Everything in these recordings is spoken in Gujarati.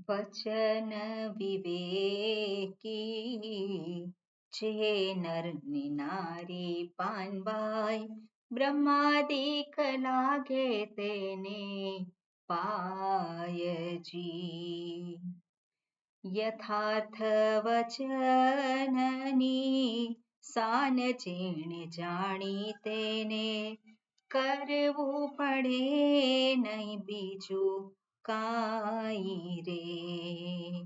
વચન વિવેકી જે નર ને નારી પાનબાઈ બ્રહ્માદિક લાગે તેને પાયજી. યથાર્થ વચનની સાન જેણે જાણી તેને કરવું પડે નહીં બીજું કાંઈ રે.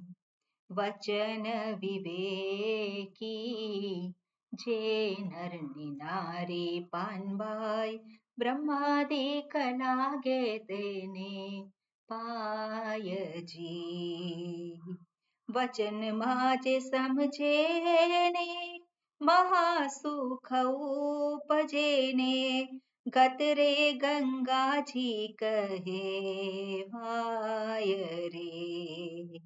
વચન વિવેકી જે નર ને નારી પાનબાઈ બ્રહ્માદિક લાગે તેને પાયજી. વચનમાં જે સમજે ને મહાસુખ ઉપજે ને ગતરે ગંગાજી કહેવાય રે.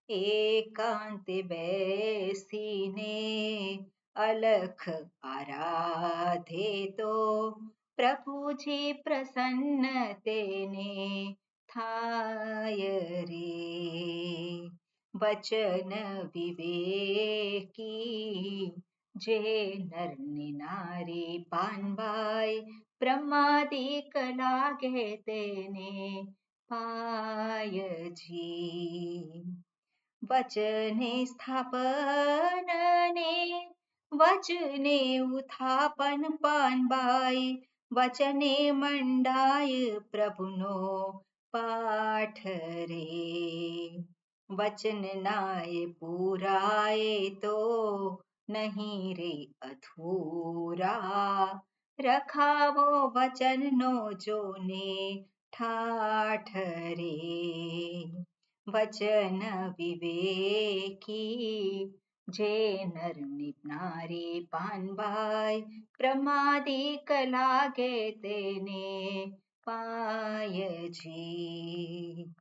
એકાંતે બેસીને અલખ આરાધે તો પ્રભુજી પ્રસન્ન તેને થાય રે. વચન વિવેકી જે નર ને નારી પાનબાઈ બ્રહ્માદિક લાગે તેને પાયજી. વચને સ્થાપન ને વચને ઉત્થાપન પાનબાઈ વચને મંડાય પ્રભુનો પાઠ રે. વચન નાય પુરાય તો નહીં રે અધૂરા રખાવો વચનનો જોને ઠાઠ રે. વચન વિવેકી જે નર ને નારી પાનબાઈ બ્રહ્માદિક લાગે તેને પાયજી.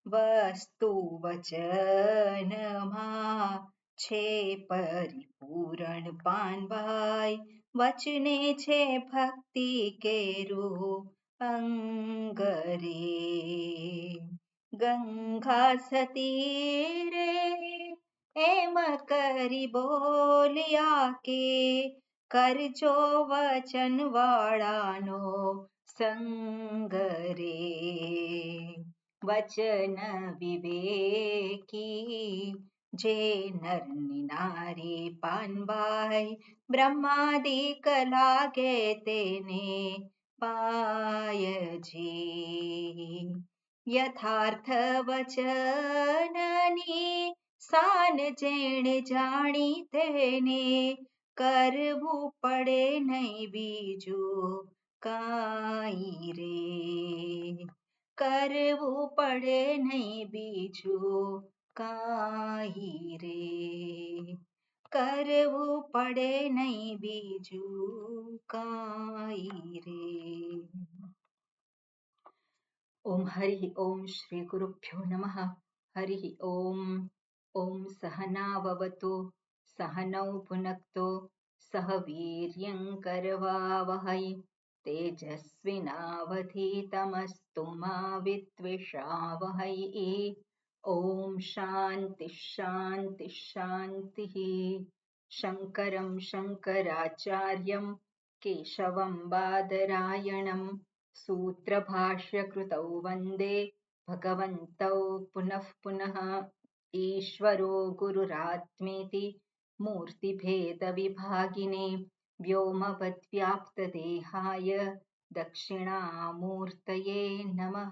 વસ્તુ વચનમાં છે પરિપૂરણ પાનબાઈ વચને છે ભક્તિ કેરું અંગ રે. ગંગા સતી રે એમ કરી બોલ્યા કે કરજો વચન વાળાનો સંગ રે. વચન વિવેકી જે નર ને નારી પાનબાઈ બ્રહ્માદિક લાગે તેને પાયજી. યથાર્થ વચનની સાન જેણે જાણી તેને કરવું પડે નહીં બીજું કાંઈ રે. કરવું પડે નહીં બીજું કાંઈ રે. કરવું પડે નહીં બીજું કાંઈ રે. ઓમ હરિ ઓમ શ્રી ગુરુભ્યો નમઃ. હરિ ઓમ. ઓમ સહનાવવતુ સહનૌ ભુનક્તુ સહ વીર્યં કરવાવહૈ તેજસ્વિનાવધીતમસ્તુ મા વિદ્વિષાવહૈ. ઓમ શાંતિ શાંતિ શાંતિઃ. શંકરં શંકરાચાર્યં કેશવં બાદરાયણં सूत्रभाष्यकृतौ वन्दे भगवन्तौ पुनः पुनः. ईश्वरो गुरुरात्मेति मूर्तिभेदविभागिने व्योमवद्व्याप्तदेहाय दक्षिणामूर्तये नमः.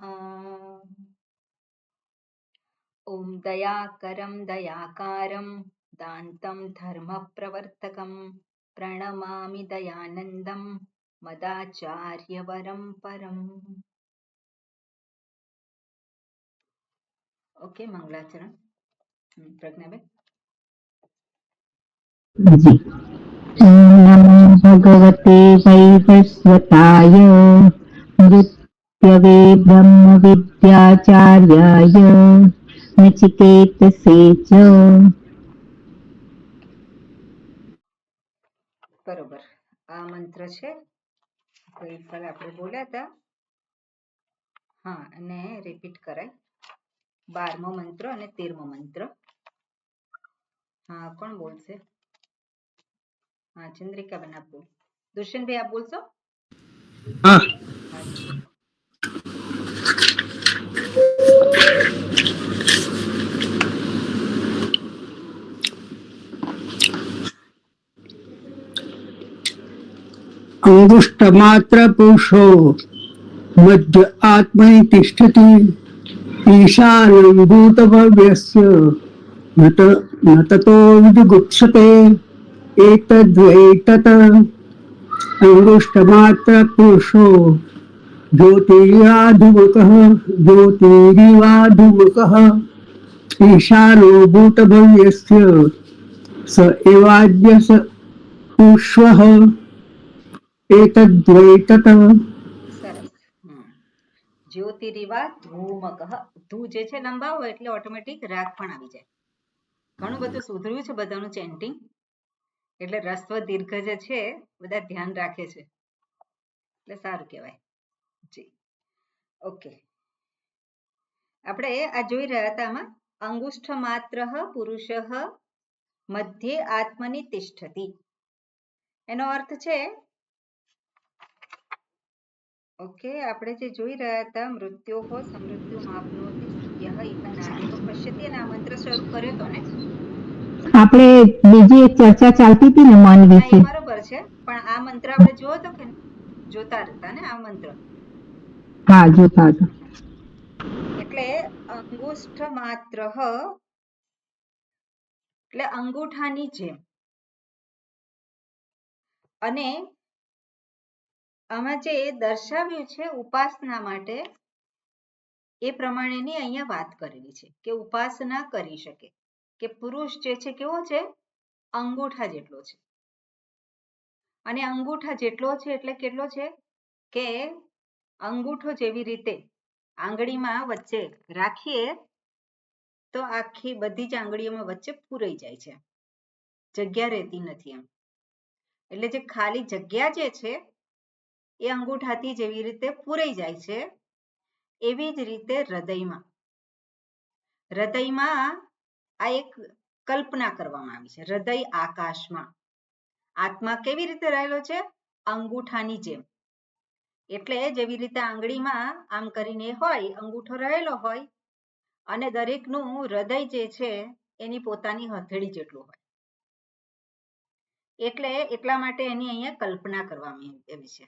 ॐ दयाकरं दयाकारं दान्तं धर्मप्रवर्तकं प्रणमामि दयानन्दं मदाचार्यवरं परम्. ओके, मंगलाचरण. प्रज्ञाबेन. जी. नमो भगवते वैवस्वताय मृत्यवे ब्रह्म विद्याचार्याय नचिकेतसे च. બરોબર. આ મંત્ર છે ગઈકાલે આપણે બોલ્યા હતા. હા, અને રિપીટ કરાય. 12મો મંત્ર અને 13મો મંત્ર. હા, કોણ બોલશે? હા, ચંદ્રિકાબેન આપ બોલો. દુષ્યંતભાઈ આપ બોલશો? હા. હા જી બોલો. अंगुष्ठमात्रपुरुषो मध्य आत्मनि तिष्ठति ईशानं भूतभव्यस्य न ततो विजुगुप्सते एतद्वै तत् अंगुष्ठमात्रपुरुषो ज्योतिरिवाधुमकः ईशानो भूतभव्यस्य स एवाद्य स पुष्वः एतद्वै तत्. સરસ. જ્યોતિરિવા ધૂમકઃ. ધૂ જે છે લંબાવો એટલે ઓટોમેટિક રાગ પણ આવી જાય. ઘણું બધું સુધર્યું છે બધાનું ચેન્ટિંગ, એટલે રસ્વ દીર્ઘ જે છે બધા ધ્યાન રાખે છે, એટલે સારું કહેવાય. જી ઓકે. આપણે આ જોઈ રહ્યા હતા આમાં અંગુષ્ઠ માત્ર પુરુષ મધ્યે આત્મની તિષ્ઠતિ. એનો અર્થ છે ઓકે, આપણે જે જોઈ રહ્યા હતા મૃત્યોઃ સમૃદ્ધિમાપ્નોતિ યઃ ઇહ નાનેવ પશ્યતિ, અને આ મંત્ર શરૂ કર્યો તો ને આપણે બીજી એક ચર્ચા ચાલતી હતી ને મન હા, એ વિશે. બરોબર છે, પણ આ મંત્ર આપણે જોયો તો કે જોતા હતા ને આ મંત્ર? હા, જોતા હતા. એટલે અંગુષ્ઠ માત્ર એટલે અંગૂઠાની જેમ. અને આમાં જે દર્શાવ્યું છે ઉપાસના માટે એ પ્રમાણેની અહીંયા વાત કરેલી છે કે ઉપાસના કરી શકે, કે પુરુષ જે છે કેવો છે? અંગૂઠા જેટલો છે. અને અંગૂઠા જેટલો છે એટલે કેટલો છે કે અંગૂઠો જેવી રીતે આંગળીમાં વચ્ચે રાખીએ તો આખી બધી જ આંગળીઓમાં વચ્ચે પૂરાઈ જાય છે, જગ્યા રહેતી નથી એમ. એટલે જે ખાલી જગ્યા જે છે એ અંગૂઠાથી જેવી રીતે પૂરાઈ જાય છે, એવી જ રીતે હૃદયમાં આ એક કલ્પના કરવામાં આવી છે. હૃદય આકાશમાં આત્મા કેવી રીતે રહેલો છે? અંગૂઠાની જેમ. એટલે જેવી રીતે આંગળીમાં આમ કરીને હોય, અંગૂઠો રહેલો હોય, અને દરેકનું હૃદય જે છે એની પોતાની હથેળી જેટલું હોય, એટલે એટલા માટે એની અહીંયા કલ્પના કરવામાં આવી છે.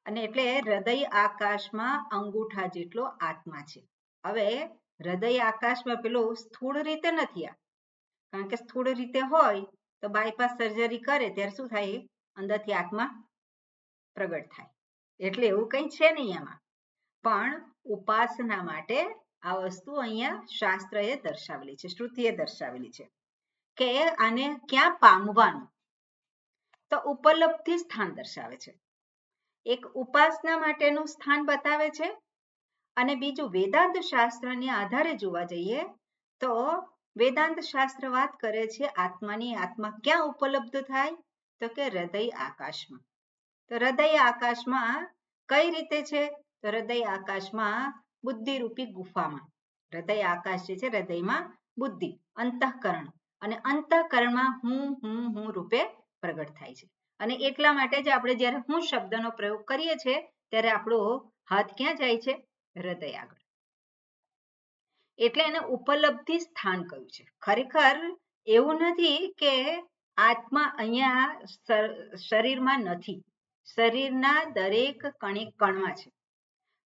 અને એટલે હૃદય આકાશમાં અંગૂઠા જેટલો આત્મા છે. હવે હૃદય આકાશમાં પેલું સ્થૂળ રીતે નથી, કારણ કે સ્થૂળ રીતે હોય તો બાયપાસ સર્જરી કરે ત્યારે શું થાય? અંદરથી આત્મા પ્રગટ થાય. એટલે એવું કંઈ છે નહીં આમાં, પણ ઉપાસના માટે આ વસ્તુ અહીંયા શાસ્ત્રએ દર્શાવેલી છે, શ્રુતિએ દર્શાવેલી છે કે આને ક્યાં પામવાનું? તો ઉપલબ્ધિ સ્થાન દર્શાવે છે. એક ઉપાસના માટેનું સ્થાન બતાવે છે, અને બીજું વેદાંત શાસ્ત્રને આધારે જોવા જઈએ તો વેદાંત શાસ્ત્ર વાત કરે છે આત્માની. આત્મા ક્યાં ઉપલબ્ધ થાય? તો કે હૃદય આકાશમાં. તો હૃદય આકાશમાં કઈ રીતે છે? તો હૃદય આકાશમાં બુદ્ધિરૂપી ગુફામાં. હૃદય આકાશ જે છે હૃદયમાં બુદ્ધિ, અંતઃકરણ, અને અંતઃકરણમાં હું રૂપે પ્રગટ થાય છે. અને એટલા માટે જ આપણે જ્યારે હું શબ્દનો પ્રયોગ કરીએ છીએ ત્યારે આપણો હાથ ક્યાં જાય છે? હૃદય આગળ. એટલે એને ઉપલબ્ધિ સ્થાન કહ્યું છે. ખરેખર એવું નથી કે આત્મા અહીંયા શરીરમાં નથી, શરીરના દરેક કણે કણમાં છે,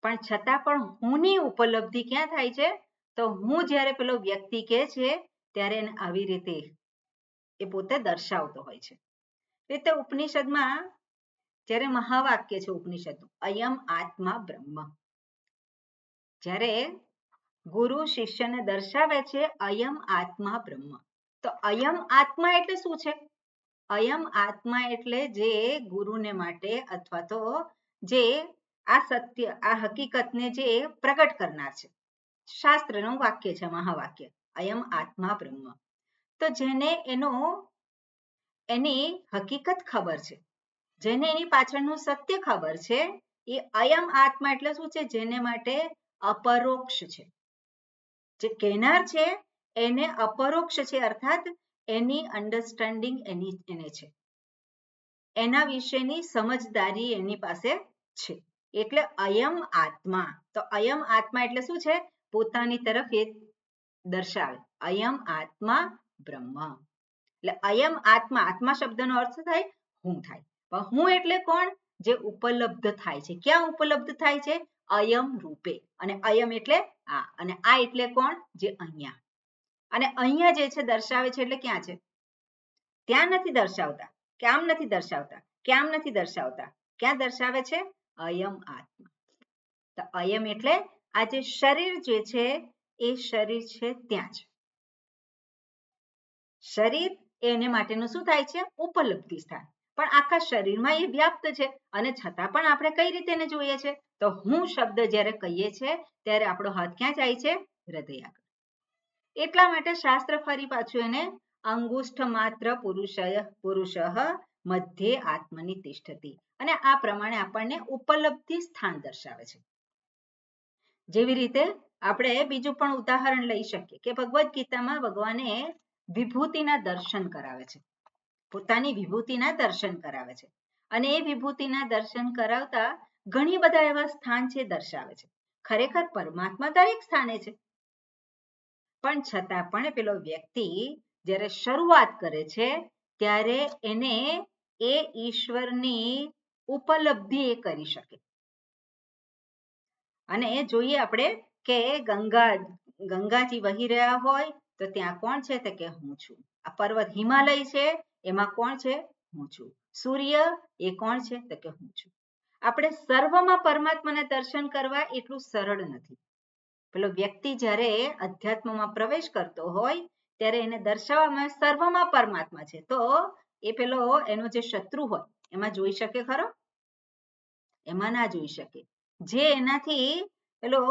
પણ છતાં પણ હુંની ઉપલબ્ધિ ક્યાં થાય છે? તો હું જ્યારે પેલો વ્યક્તિ કહે છે ત્યારે એને આવી રીતે એ પોતે દર્શાવતો હોય છે. રીતે ઉપનિષદમાં જ્યારે મહાવાક્ય છે ઉપનિષદનું, અયમ આત્મા બ્રહ્મ, જ્યારે ગુરુ શિષ્યને દર્શાવે છે અયમ આત્મા બ્રહ્મ, તો અયમ આત્મા એટલે શું છે? અયમ આત્મા એટલે જે ગુરુને માટે અથવા તો જે આ સત્ય, આ હકીકતને જે પ્રગટ કરનાર છે. શાસ્ત્રનું વાક્ય છે મહાવાક્ય, અયમ આત્મા બ્રહ્મ. તો જેને એની હકીકત ખબર છે, જેને એની પાછળનું સત્ય ખબર છે, એ અયમ આત્મા એટલે શું છે? જેને માટે અપરોક્ષ છે. જે કહેનાર છે એને અપરોક્ષ છે, અર્થાત એની અન્ડરસ્ટેન્ડિંગ એને છે, એના વિશેની સમજદારી એની પાસે છે, એટલે અયમ આત્મા. તો અયમ આત્મા એટલે શું છે? પોતાની તરફ એ દર્શાવે, અયમ આત્મા બ્રહ્મ. એટલે અયમ આત્મા, આત્મા શબ્દનો અર્થ થાય હું થાય. પણ હું એટલે કોણ? જે ઉપલબ્ધ થાય છે. ક્યાં ઉપલબ્ધ થાય છે? અયમ રૂપે. અને અયમ એટલે આ, અને આ એટલે કોણ? જે અહીંયા. અને અહીંયા જે છે દર્શાવે છે એટલે ક્યાં છે? ત્યાં નથી દર્શાવતા, કે આમ નથી દર્શાવતા, કે આમ નથી દર્શાવતા. ક્યાં દર્શાવે છે? અયમ આત્મા. તો અયમ એટલે આ જે શરીર જે છે એ શરીર છે ત્યાં જ. શરીર એને માટેનું શું થાય છે? ઉપલબ્ધિ સ્થાન. પણ આખા શરીરમાં એ વ્યાપ્ત છે, અને છતાં પણ આપણે કઈ રીતે એને જોઈએ છે? તો હું શબ્દ જ્યારે કહીએ છીએ ત્યારે આપણો હાથ ક્યાં જાય છે? હૃદય આગળ. એટલા માટે શાસ્ત્ર ફરી પાછું એને અંગુષ્ઠ માત્ર પુરુષ મધ્યે આત્મની તિષ્ઠતિ, અને આ પ્રમાણે આપણને ઉપલબ્ધિ સ્થાન દર્શાવે છે. જેવી રીતે આપણે બીજું પણ ઉદાહરણ લઈ શકીએ કે ભગવદ્ ગીતામાં ભગવાને વિભૂતિના દર્શન કરાવે છે, પોતાની વિભૂતિના દર્શન કરાવે છે, અને એ વિભૂતિના દર્શન કરાવતા ઘણી બધા એવા સ્થાન છે દર્શાવે છે. ખરેખર પરમાત્મા દરેક સ્થાને છે, પણ છતાં પણ પેલો વ્યક્તિ જ્યારે શરૂઆત કરે છે ત્યારે એને એ ઈશ્વરની ઉપલબ્ધિ એ કરી શકે. અને જોઈએ આપણે કે ગંગાજી વહી રહ્યા હોય તો ત્યાં કોણ છે? તો કે હું છું. આ પર્વત હિમાલય છે, એમાં કોણ છે? હું છું. સૂર્ય એ કોણ છે? તો કે હું છું. આપણે સર્વમાં પરમાત્માને દર્શન કરવા એટલું સરળ નથી. પેલો વ્યક્તિ જ્યારે અધ્યાત્મમાં પ્રવેશ કરતો હોય ત્યારે એને દર્શાવવામાં સર્વમાં પરમાત્મા છે, તો એ પેલો એનો જે શત્રુ હોય એમાં જોઈ શકે ખરો? એમાં ના જોઈ શકે. જે એનાથી પેલો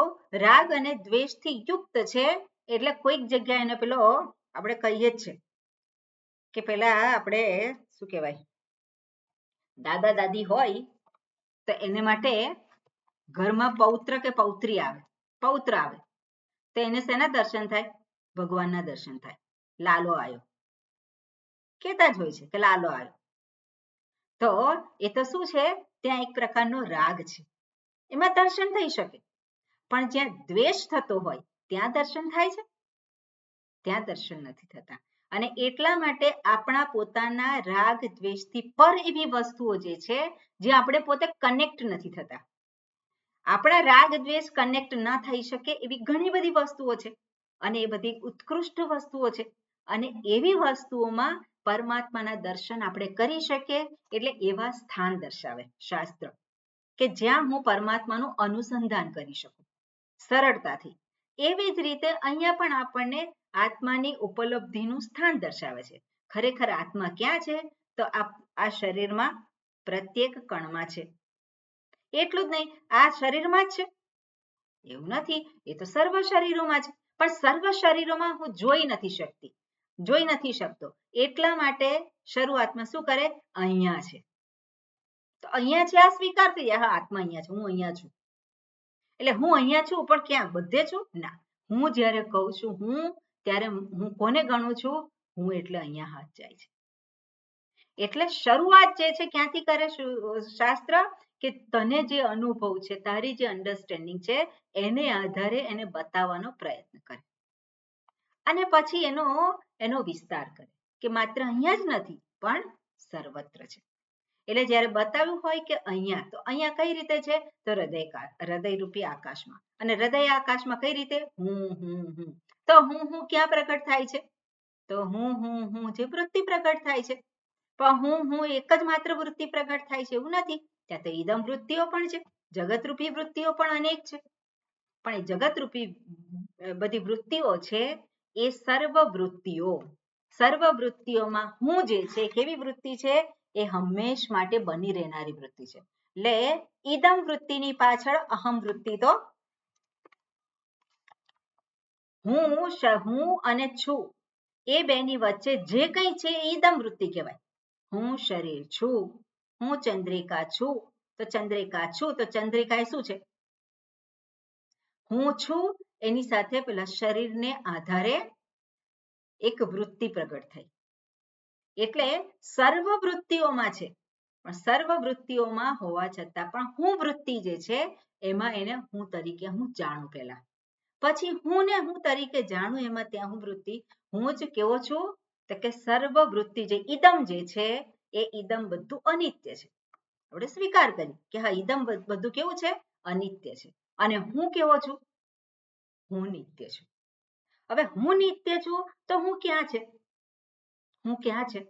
રાગ અને દ્વેષથી યુક્ત છે, એટલે કોઈક જગ્યાએ એને પેલો આપણે કહીએ જ છે કે પેલા આપણે શું કહેવાય, દાદા દાદી હોય તો એને માટે ઘરમાં પૌત્ર કે પૌત્રી આવે, પૌત્ર આવે તો એને શેના દર્શન થાય? ભગવાનના દર્શન થાય. લાલો આવ્યો કહેતા જ હોય છે કે લાલો આવ્યો. તો એ તો શું છે? ત્યાં એક પ્રકારનો રાગ છે, એમાં દર્શન થઈ શકે. પણ જ્યાં દ્વેષ થતો હોય ત્યાં દર્શન થાય છે? ત્યાં દર્શન નથી થતા. અને એટલા માટે આપણા પોતાના રાગ દ્વેષથી પર એવી વસ્તુઓ જે છે, જે આપણે પોતે કનેક્ટ નથી થતા. આપણા રાગ દ્વેષ કનેક્ટ ન થઈ શકે એવી ઘણી બધી વસ્તુઓ છે, અને એ બધી ઉત્કૃષ્ટ વસ્તુઓ છે. અને એવી વસ્તુઓમાં પરમાત્માના દર્શન આપણે કરી શકીએ, એટલે એવા સ્થાન દર્શાવે શાસ્ત્ર કે જ્યાં હું પરમાત્માનું અનુસંધાન કરી શકું સરળતાથી. એવી જ રીતે અહીંયા પણ આપણને આત્માની ઉપલબ્ધિનું સ્થાન દર્શાવે છે. ખરેખર આત્મા ક્યાં છે? તો આ શરીરમાં પ્રત્યેક કણમાં છે. એટલું જ નહીં, આ શરીરમાં જ છે એવું નથી, એ તો સર્વ શરીરોમાં છે, પણ સર્વ શરીરોમાં હું જોઈ નથી શકતી, જોઈ નથી શકતો. એટલા માટે શરૂઆતમાં શું કરે? અહીંયા છે. તો અહીંયા છે આ સ્વીકાર થઈ જાય, હા આત્મા અહીંયા છે, હું અહીંયા છું. એટલે હું અહીંયા છું, પણ ક્યાં? બધે છું? ના, હું જ્યારે કહું છું હું, ત્યારે હું કોને ગણું છું? હું એટલે અહીંયા હાથ જાય છે. એટલે શરૂઆત જે છે ક્યાંથી કરે શાસ્ત્ર? કે તને જે અનુભવ છે, તારી જે અન્ડરસ્ટેન્ડિંગ છે, એને આધારે એને બતાવવાનો પ્રયત્ન કરે, અને પછી એનો વિસ્તાર કરે કે માત્ર અહીંયા જ નથી પણ સર્વત્ર છે. એટલે જ્યારે બતાવ્યું હોય કે અહીંયા, તો અહીંયા કઈ રીતે છે? તો હૃદયરૂપી આકાશમાં. અને હૃદય આકાશમાં કઈ રીતે? હું. તો હું ક્યાં પ્રગટ થાય છે? તો હું જે વૃત્તિ પ્રગટ થાય છે. પણ હું એક જ માત્ર વૃત્તિ પ્રગટ થાય છે એવું નથી, ત્યાં તો ઈદમ વૃત્તિઓ પણ છે, જગતરૂપી વૃત્તિઓ પણ અનેક છે. પણ એ જગતરૂપી બધી વૃત્તિઓ છે એ સર્વ વૃત્તિઓમાં હું જે છે, કેવી વૃત્તિ છે? એ હંમેશ માટે બની રહેનારી વૃત્તિ છે. એટલે ઈદમ વૃત્તિની પાછળ અહમ વૃત્તિ તો હું અને છું એ બેની વચ્ચે જે કંઈ છે એ ઈદમ વૃત્તિ કહેવાય. હું શરીર છું, હું ચંદ્રિકા છું, તો ચંદ્રિકા એ શું છે? હું છું એની સાથે પેલા શરીરને આધારે એક વૃત્તિ પ્રગટ થઈ. એટલે સર્વ વૃત્તિઓમાં છે, પણ સર્વ વૃત્તિઓમાં હોવા છતાં પણ હું વૃત્તિ જે છે એમાં એને હું તરીકે હું જાણું પહેલા. પછી હું ને હું તરીકે જાણું એમાં ત્યાં હું વૃત્તિ હું જ કેવો છું તો કે સર્વ વૃત્તિ જે ઇદમ જે છે એ ઇદમ બધું અનિત્ય છે. આપણે સ્વીકાર કરી કે હા ઇદમ બધું કેવું છે અનિત્ય છે અને હું કેવો છું હું નિત્ય છું. હવે હું નિત્ય છું તો હું ક્યાં છે હું ક્યાં છે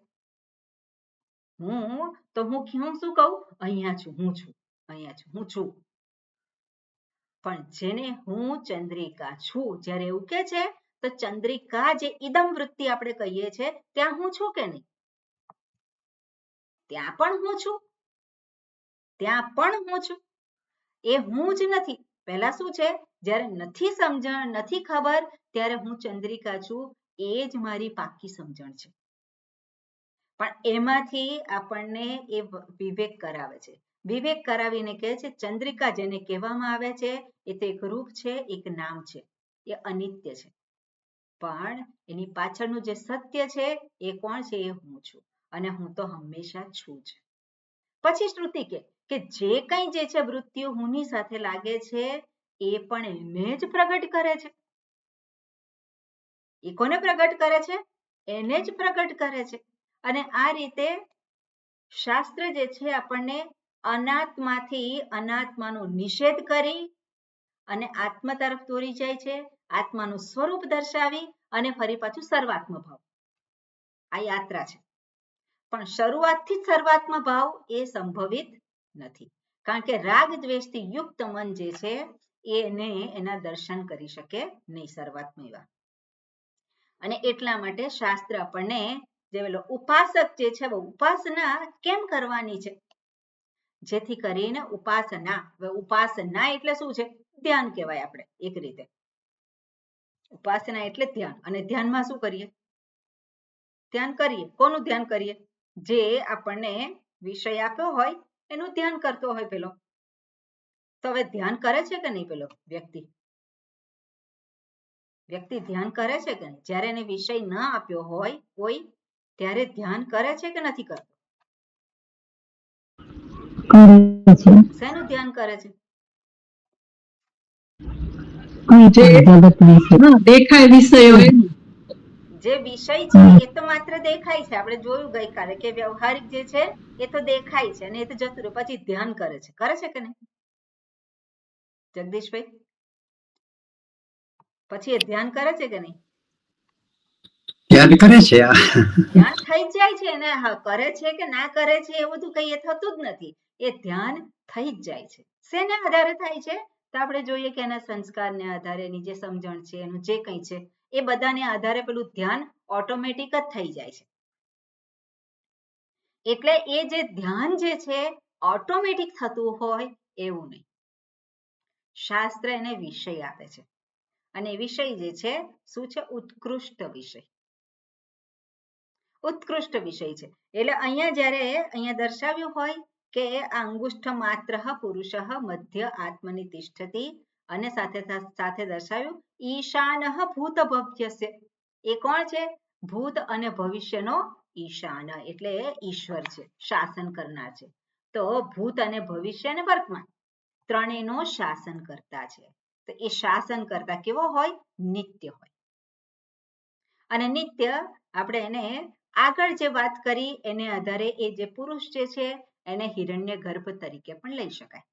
હું તો હું શું કહું અહીંયા છું હું છું અહીંયા છું હું છું. પણ જેને હું ચંદ્રિકા છું જ્યારે એવું કે છે તો ચંદ્રિકા જે ઇદમ વૃત્તિ આપણે કહીએ છીએ ત્યાં હું છું કે નહીં ત્યાં પણ હું છું ત્યાં પણ હું છું. એ હું જ નથી. પહેલા શું છે જ્યારે નથી સમજણ નથી ખબર ત્યારે હું ચંદ્રિકા છું એ જ મારી પાકી સમજણ છે. પણ એમાંથી આપણને એ વિવેક કરાવે છે. વિવેક કરાવીને કહે છે ચંદ્રિકા જેને કહેવામાં આવે છે એ તો એક રૂપ છે એક નામ છે એ અનિત્ય છે. પણ એની પાછળનું જે સત્ય છે એ કોણ છે એ હું છું અને હું તો હંમેશા છું જ. પછી શ્રુતિ કે જે કંઈ જે છે વૃત્તિઓ હુંની સાથે લાગે છે એ પણ એને જ પ્રગટ કરે છે. એ કોને પ્રગટ કરે છે એને જ પ્રગટ કરે છે. અને આ રીતે શાસ્ત્ર જે છે આપણને અનાત્માથી અનાત્માનો નિષેધ કરી અને આત્મ તરફ દોરી જાય છે. આત્માનું સ્વરૂપ દર્શાવી અને ફરી પાછું સર્વાત્મ ભાવ આ યાત્રા છે. પણ શરૂઆતથી જ સર્વાત્મ ભાવ એ સંભવિત નથી કારણ કે રાગ દ્વેષથી યુક્ત મન જે છે એને એના દર્શન કરી શકે નહીં સર્વાત્મ એવા. અને એટલા માટે શાસ્ત્ર આપણને જે ઉપાસક જે છે ઉપાસના કેમ કરવાની છે જેથી કરીને ઉપાસના એટલે શું છે ધ્યાન કહેવાય. આપણે એક રીતે ઉપાસના એટલે ધ્યાન અને ધ્યાનમાં શું કરીએ ધ્યાન કરીએ. કોનું ધ્યાન કરીએ જે આપણને વિષય આપ્યો હોય એનું ધ્યાન કરતો હોય પેલો. તો હવે ધ્યાન કરે છે કે નહીં પેલો વ્યક્તિ ધ્યાન કરે છે કે નહીં જ્યારે એને વિષય ન આપ્યો હોય કોઈ ત્યારે ધ્યાન કરે છે કે નથી કરતો શેનું ધ્યાન કરે છે દેખાય વિષયો જે વિષય છે એ તો માત્ર દેખાય છે. આપણે જોયું ગઈકાલે કે વ્યવહારિક જે છે એ તો દેખાય છે અને એ તો જતું રહ્યું. પછી ધ્યાન કરે છે કે નહીં જગદીશભાઈ પછી એ ધ્યાન કરે છે કે નહીં ધ્યાન કરે છે ધ્યાન થઈ જાય છે ને કરે છે કે ના કરે છે એવું બધું કઈ થતું જ નથી. એ ધ્યાન થઈ જ જાય છે. શેના આધારે થાય છે તો આપણે જોઈએ કે એના સંસ્કારને આધારે એની જે સમજણ છે એનું જે કંઈ છે એ બધાને આધારે પેલું ધ્યાન ઓટોમેટિક જ થઈ જાય છે. એટલે એ જે ધ્યાન જે છે ઓટોમેટિક થતું હોય એવું નહીં. શાસ્ત્ર એને વિષય આપે છે અને વિષય જે છે શું છે ઉત્કૃષ્ટ વિષય છે. એટલે અહીંયા જ્યારે દર્શાવ્યું હોય કે અંગુષ્ઠ માત્ર પુરુષ મધ્ય આત્મની તિષ્ઠતિ અને સાથે દર્શાવ્યું ઈશાન ભૂત ભવ્યસ્ય એ કોણ છે ભૂત અને ભવિષ્યનો ઈશાન એટલે ઈશ્વર છે શાસન કરનાર છે. તો ભૂત અને ભવિષ્ય અને વર્તમાન ત્રણેયનો શાસન કરતા છે. તો એ શાસન કરતા કેવો હોય નિત્ય હોય. અને નિત્ય આપણે એને આગળ જે વાત કરી એને આધારે એ જે પુરુષ જે છે એને હિરણ્ય ગર્ભ તરીકે પણ લઈ શકાય.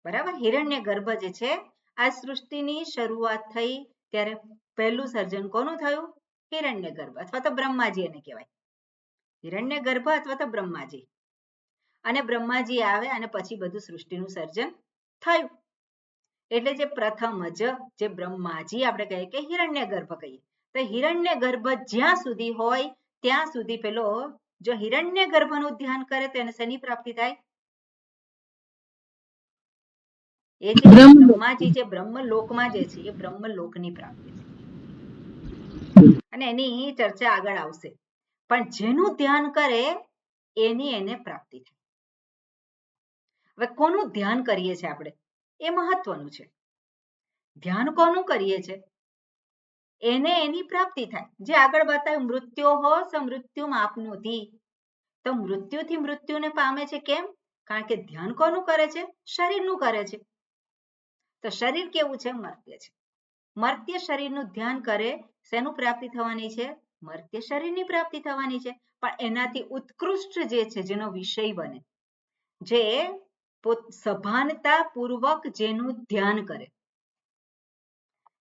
બરાબર હિરણ્ય ગર્ભ જે છે આ સૃષ્ટિની શરૂઆત થઈ ત્યારે પહેલું સર્જન કોનું થયું હિરણ્ય ગર્ભ અથવા તો બ્રહ્માજી એને કહેવાય. હિરણ્ય ગર્ભ અથવા તો બ્રહ્માજી અને બ્રહ્માજી આવે અને પછી બધું સૃષ્ટિનું સર્જન થયું. એટલે જે પ્રથમ જે બ્રહ્માજી આપણે કહીએ કે હિરણ્ય ગર્ભ કહીએ તો હિરણ્ય ગર્ભ જ્યાં સુધી હોય ત્યાં સુધી પેલો જો હિરણ્ય ગર્ભનું ધ્યાન કરે તો એને શેની પ્રાપ્તિ થાય એ જે બ્રહ્માજી જે બ્રહ્મલોકમાં જે છે એ બ્રહ્મલોકની પ્રાપ્તિ છે અને એની ચર્ચા આગળ આવશે. પણ જેનું ધ્યાન કરે એની એને પ્રાપ્તિ થાય. હવે કોનું ધ્યાન કરીએ છીએ આપણે એ મહત્વનું છે. ધ્યાન કોનું કરીએ છે એને એની પ્રાપ્તિ થાય. જે આગળ બતાવ્યું મૃત્યોહો સમૃત્યુમ આપનોતિ. તો મૃત્યુથી મૃત્યુને પામે છે કેમ? કારણ કે ધ્યાન કોનું કરે છે? શરીરનું કરે છે. તો શરીર કેવું છે? મર્ત્ય છે. મર્ત્ય શરીરનું ધ્યાન કરે, શેનું પ્રાપ્તિ થવાની છે? મર્ત્ય શરીરની પ્રાપ્તિ થવાની છે. પણ એનાથી ઉત્કૃષ્ટ જે છે, જેનો વિષય બને, જે સભાનતા પૂર્વક જેનું ધ્યાન કરે,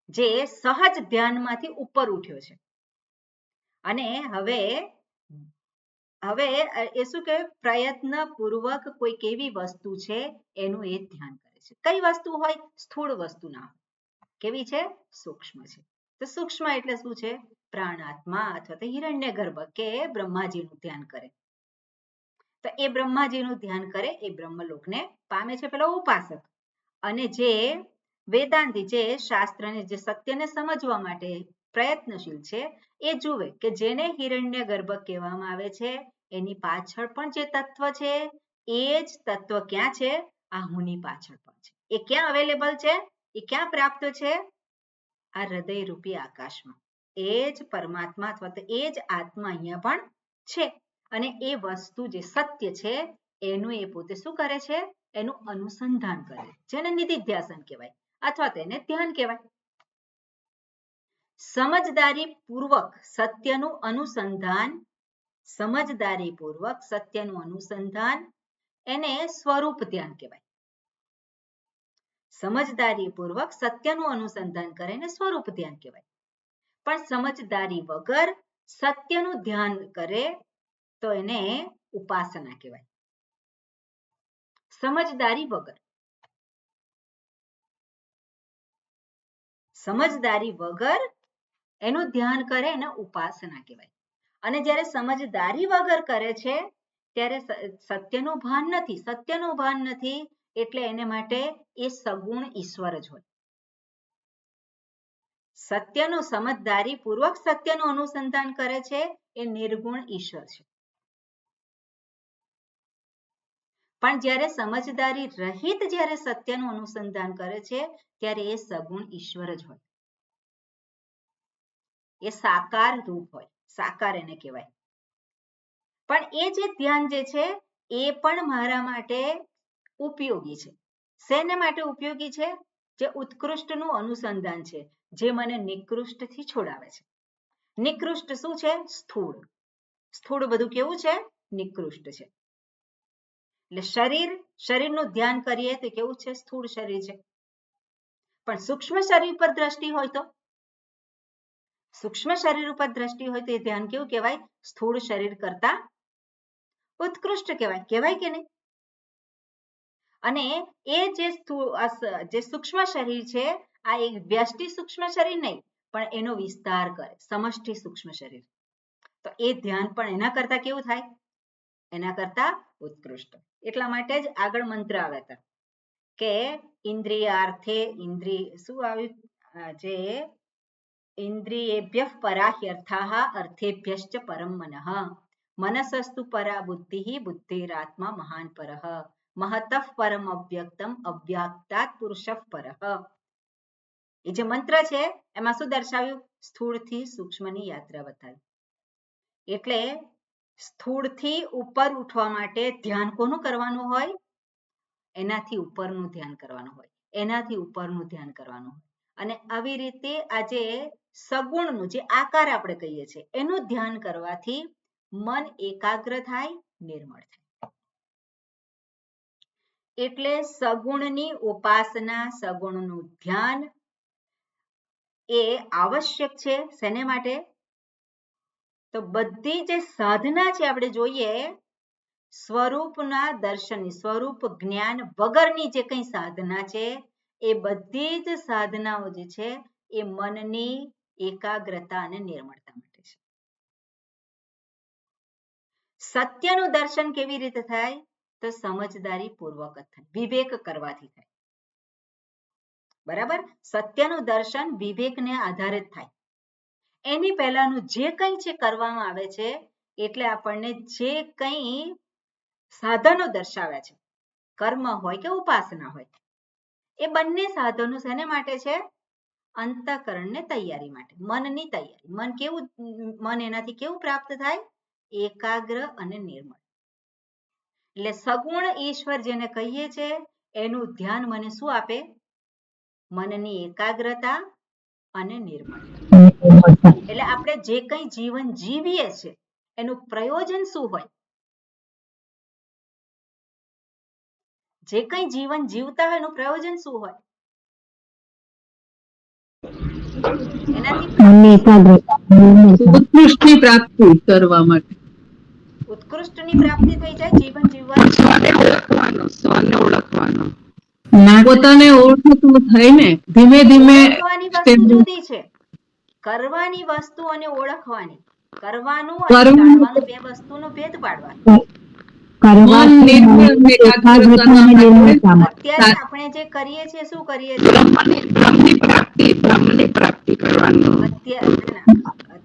જે સહજ ધ્યાનમાંથી ઉપર ઉઠ્યો છે, અને હવે એ શું કે પ્રયત્ન પૂર્વક કોઈક એવી વસ્તુ છે એનું એ ધ્યાન કરે છે. કઈ વસ્તુ હોય? સ્થૂળ વસ્તુ ના હોય. કેવી છે? સૂક્ષ્મ છે. તો સૂક્ષ્મ એટલે શું છે? પ્રાણાત્મા અથવા તો હિરણ્ય ગર્ભ કે બ્રહ્માજીનું ધ્યાન કરે. તો એ બ્રહ્માજીનું ધ્યાન કરે એ બ્રહ્મલોકને પામે છે પેલો ઉપાસક. અને જે વેદાંતી, જે શાસ્ત્રને, જે સત્યને સમજવા માટે પ્રયત્નશીલ છે, એ જુએ કે જેને હિરણ્ય ગર્ભ કહેવામાં આવે છે એની પાછળ પણ જે તત્વ છે એ જ તત્વ ક્યાં છે? આ હુંની પાછળ પણ છે. એ ક્યાં અવેલેબલ છે? એ ક્યાં પ્રાપ્ત છે? આ હૃદય રૂપી આકાશમાં. એ જ પરમાત્મા અથવા તો એ જ આત્મા અહીંયા પણ છે. અને એ વસ્તુ જે સત્ય છે એનું એ પોતે શું કરે છે? એનું અનુસંધાન કરે, જેને નિધિધ્યાસન કહેવાય અથવા તેને ધ્યાન કહેવાય. સમજદારી પૂર્વક સત્યનું અનુસંધાન, સમજદારી પૂર્વક સત્યનું અનુસંધાન એને સ્વરૂપ ધ્યાન કહેવાય. સમજદારી પૂર્વક સત્યનું અનુસંધાન કરે ને સ્વરૂપ ધ્યાન કહેવાય. પણ સમજદારી વગર સત્યનું ધ્યાન કરે તો એને ઉપાસના કહેવાય. સમજદારી વગર એનું ધ્યાન કરે એને ઉપાસના કહેવાય. અને જ્યારે સમજદારી વગર કરે છે ત્યારે સત્યનું ભાન નથી, એટલે એને માટે એ સગુણ ઈશ્વર જ હોય. સત્યનું સમજદારી પૂર્વક સત્યનું અનુસંધાન કરે છે એ નિર્ગુણ ઈશ્વર છે. પણ જ્યારે સમજદારી રહિત જ્યારે સત્યનું અનુસંધાન કરે છે ત્યારે એ સગુણ ઈશ્વર જ હોય. એ સાકાર રૂપ હોય, સાકાર એને કહેવાય. પણ એ જે ધ્યાન જે છે એ પણ મારા માટે ઉપયોગી છે. શેને માટે ઉપયોગી છે? જે ઉત્કૃષ્ટનું અનુસંધાન છે, જે મને નિકૃષ્ટથી છોડાવે છે. નિકૃષ્ટ શું છે? સ્થૂળ. સ્થૂળ બધું કેવું છે? નિકૃષ્ટ છે. એટલે શરીરનું ધ્યાન કરીએ તો કેવું છે? સ્થૂળ શરીર છે. પણ સૂક્ષ્મ શરીર પર દ્રષ્ટિ હોય તો એ ધ્યાન કેવું કહેવાય? સ્થૂળ શરીર કરતા ઉત્કૃષ્ટ કહેવાય. કહેવાય કે નહીં? અને એ જે સૂક્ષ્મ શરીર છે, આ એક વ્યષ્ટિ સૂક્ષ્મ શરીર નહીં, પણ એનો વિસ્તાર કરે, સમષ્ટિ સૂક્ષ્મ શરીર. તો એ ધ્યાન પણ એના કરતા કેવું થાય? એના કરતા ઉત્કૃષ્ટ. એટલા માટે જ આગળ મંત્ર આવ્યા હતા કે ઇન્દ્રિયાર્થે શું આવ્યું? જે ઇન્દ્રિયેભ્યઃ પરા હ્યર્થાઃ અર્થેભ્યશ્ચ પરમ મનઃ મનસસ્તુ પરા બુદ્ધિઃ બુદ્ધિરાત્મા મહાન પરઃ મહતઃ પરમ અવ્યક્તમ અવ્યાક્તાત પુરુષઃ પરઃ. એ જે મંત્ર છે એમાં શું દર્શાવ્યું? સ્થૂળથી સૂક્ષ્મની યાત્રા બતાવી. એટલે સ્થૂળથી ઉપર ઉઠવા માટે ધ્યાન કોનું કરવાનું હોય? એનાથી ઉપરનું ધ્યાન કરવાનું હોય. અને આવી રીતે આજે સગુણનું જે આકાર આપણે કહીએ છીએ એનું ધ્યાન કરવાથી મન એકાગ્ર થાય, નિર્મળ થાય. એટલે સગુણની ઉપાસના, સગુણનું ધ્યાન એ આવશ્યક છે. શેને માટે? તો બધી જે સાધના છે આપણે જોઈએ સ્વરૂપના દર્શનની, સ્વરૂપ જ્ઞાન વગરની જે કંઈ સાધના છે એ બધી જ સાધનાઓ જે છે એ મનની એકાગ્રતા અને નિર્મળતા માટે છે. સત્યનું દર્શન કેવી રીતે થાય? તો સમજદારી પૂર્વક જ થાય, વિવેક કરવાથી થાય. બરાબર? સત્યનું દર્શન વિવેકને આધારે જ થાય. એની પહેલાનું જે કંઈ છે કરવામાં આવે છે, એટલે આપણને જે કંઈ સાધનો દર્શાવ્યા છે, કર્મ હોય કે ઉપાસના હોય, એ બંને સાધનો શેને માટે છે? અંતઃકરણને તૈયારી માટે, મનની તૈયારી. મન એનાથી કેવું પ્રાપ્ત થાય? એકાગ્ર અને નિર્મળ. એટલે સગુણ ઈશ્વર જેને કહીએ છે એનું ધ્યાન મને શું આપે? મનની એકાગ્રતા અને નિર્મળતા. એટલે આપણે જે કંઈ જીવન જીવીએ છીએ એનું પ્રયોજન શું હોય? જે કંઈ જીવન જીવતા હોય એનું પ્રયોજન શું હોય? ઉત્કૃષ્ટની પ્રાપ્તિ કરવા માટે, ઉત્કૃષ્ટની પ્રાપ્તિ થઈ જાય જીવન જીવવાથી. પોતાને ઓળખતું થાય ને ધીમે ધીમે. ઓળખવાની વસ્તુ જુદી છે. કરવાની વસ્તુ અને ઓળખવાની, કરવાનું અને જાણવાનું બે વસ્તુનો ભેદ પાડવાનો. અત્યારે આપણે જે કરીએ છીએ શું કરીએ છીએ?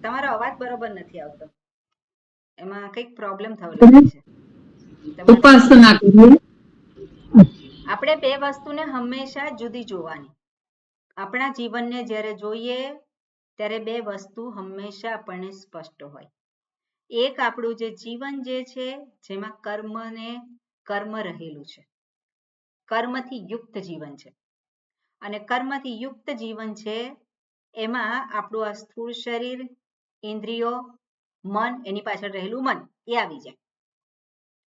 તમારો અવાજ બરોબર નથી આવતો, એમાં કંઈક પ્રોબ્લેમ થયો લાગે છે. ઉપાસના કરીએ. આપણે બે વસ્તુને હંમેશા જુદી જોવાની. આપણા જીવનને જ્યારે જોઈએ ત્યારે બે વસ્તુ હંમેશા આપણને સ્પષ્ટ હોય. એક આપણું જે જીવન જે છે જેમાં કર્મ રહેલું છે, કર્મથી યુક્ત જીવન છે. અને કર્મથી યુક્ત જીવન છે એમાં આપણું આ સ્થૂળ શરીર, ઇન્દ્રિયો, મન, એની પાછળ રહેલું મન એ આવી જાય.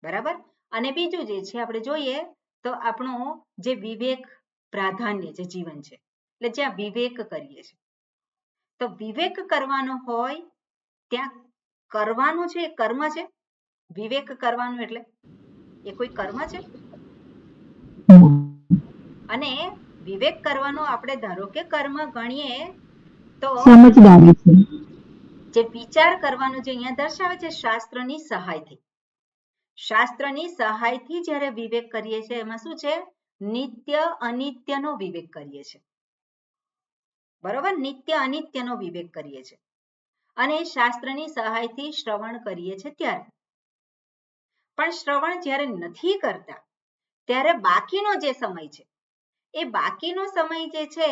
બરાબર? અને બીજું જે છે આપણે જોઈએ તો આપણું જે વિવેક પ્રાધાન્ય જે જીવન છે, એટલે જ્યાં વિવેક કરીએ છીએ. તો વિવેક કરવાનો હોય ત્યાં કરવાનું છે એ કર્મ છે? વિવેક કરવાનું એટલે એ કોઈ કર્મ છે? અને વિવેક કરવાનો આપણે ધારો કે કર્મ ગણીએ તો સમજદારી છે. જે વિચાર કરવાનો જે અહીંયા દર્શાવે છે શાસ્ત્રની સહાયથી. શાસ્ત્રની સહાયથી જ્યારે વિવેક કરીએ છીએ એમાં શું છે? નિત્ય અનિત્યનો વિવેક કરીએ છીએ. બરોબર? નિત્ય અનિત્યનો વિવેક કરીએ છીએ. અને શાસ્ત્રની સહાયથી શ્રવણ કરીએ છીએ ત્યારે. પણ શ્રવણ જ્યારે નથી કરતા ત્યારે બાકીનો જે સમય છે એ બાકીનો સમય જે છે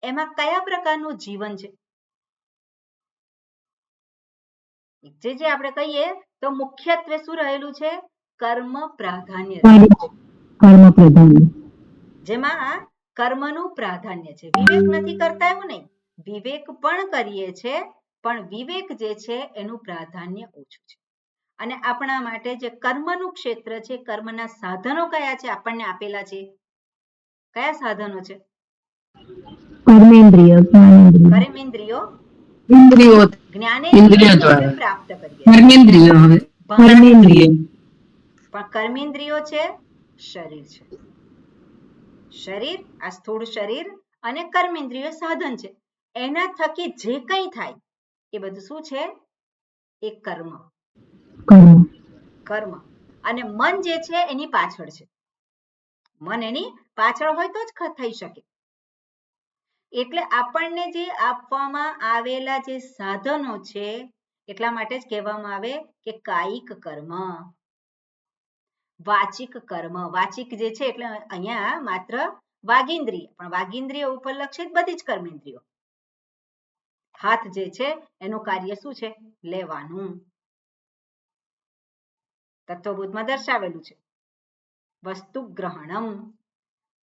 એમાં કયા પ્રકારનું જીવન છે? જે આપણે કહીએ તો મુખ્યત્વે શું રહેલું છે? કર્મ પ્રાધાન્ય. જેમાં કર્મનું પ્રાધાન્ય છે. વિવેક નથી કરતા એવું નહીં, વિવેક પણ કરીએ છીએ, પણ વિવેક જે છે એનું પ્રાધાન્ય ઓછું છે. અને આપણા માટે જે કર્મનું ક્ષેત્ર છે, કર્મના સાધનો કયા છે આપણને આપેલા છે? કયા સાધનો છે? કર્મેન્દ્રિયો, જ્ઞાનેન્દ્રિયો પ્રાપ્ત કરીએ. પણ કર્મેન્દ્રિયો છે શરીર છે. શરીર, આ સ્થૂળ શરીર અને કર્મેન્દ્રિય સાધન છે. એના થકી જે કંઈ થાય એ બધું શું છે? એ કર્મ. અને મન જે છે એની પાછળ છે. મન એની પાછળ હોય તો જ થઈ શકે. એટલે આપણને જે આપવામાં આવેલા જે સાધનો છે એટલા માટે જ કહેવામાં આવે કે કાયિક કર્મ, વાચિક કર્મ. વાચિક જે છે એટલે અહીંયા માત્ર વાગીન્દ્રિય, પણ વાગીન્દ્રિય ઉપર લક્ષિત બધી જ કર્મેન્દ્રિયો. હાથ જે છે એનું કાર્ય શું છે? લેવાનું. તત્વબોધમાં દર્શાવેલું છે વસ્તુ ગ્રહણમ.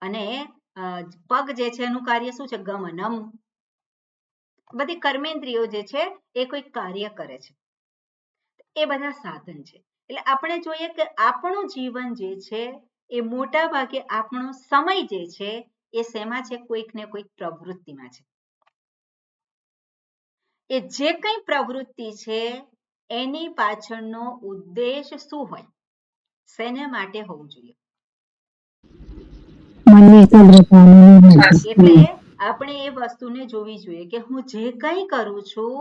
અને પગ જે છે એનું કાર્ય શું છે? ગમનમ. બધી કર્મેન્દ્રિયો જે છે એ કોઈ કાર્ય કરે છે. એ બધા સાધન છે. એટલે આપણે જોઈએ કે આપણું જીવન જે છે એ મોટા ભાગે આપણો સમય જે છે એ શેમાં છે? કોઈક ને કોઈક પ્રવૃત્તિમાં છે. એ જે કંઈ પ્રવૃત્તિ છે એની પાછળનો ઉદ્દેશ શું હોય? શેને માટે હોવું જોઈએ? એટલે આપણે એ વસ્તુને જોવી જોઈએ કે હું જે કંઈ કરું છું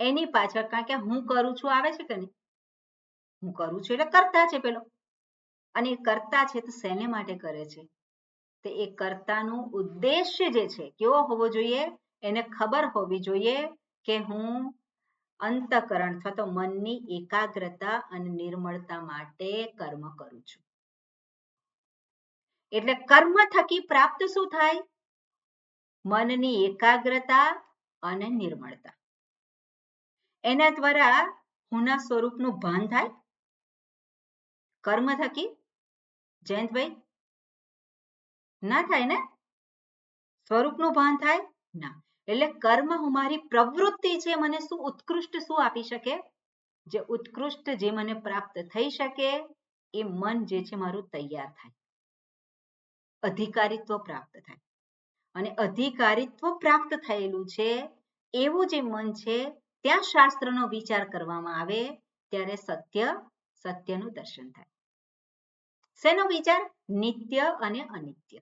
એની પાછળ, કારણ કે હું કરું છું આવે છે કે નહીં? હું કરું છું એટલે કરતા છે પેલો, અને એ કરતા છે તો શેને માટે કરે છે? તો એ કર્તાનો ઉદ્દેશ્ય જે છે કેવો હોવો જોઈએ? એને ખબર હોવી જોઈએ કે હું અંતઃકરણ અથવા તો મનની એકાગ્રતા અને નિર્મળતા માટે કર્મ કરું છું. એટલે કર્મ થકી પ્રાપ્ત શું થાય? મનની એકાગ્રતા અને નિર્મળતા. એના દ્વારા હુંના સ્વરૂપનું ભાન થાય કર્મ થકી. જયંતભાઈ, ના થાય ને? સ્વરૂપનું ભાન થાય ના. એટલે કર્મ હું મારી પ્રવૃત્તિ છે, મને શું ઉત્કૃષ્ટ શું આપી શકે? જે ઉત્કૃષ્ટ જે મને પ્રાપ્ત થઈ શકે એ મન જે છે મારું તૈયાર થાય, અધિકારીત્વ પ્રાપ્ત થાય. અને અધિકારીત્વ પ્રાપ્ત થયેલું છે એવું જે મન છે ત્યાં શાસ્ત્રનો વિચાર કરવામાં આવે ત્યારે સત્યનું દર્શન થાય. શેનો વિચાર? નિત્ય અને અનિત્ય,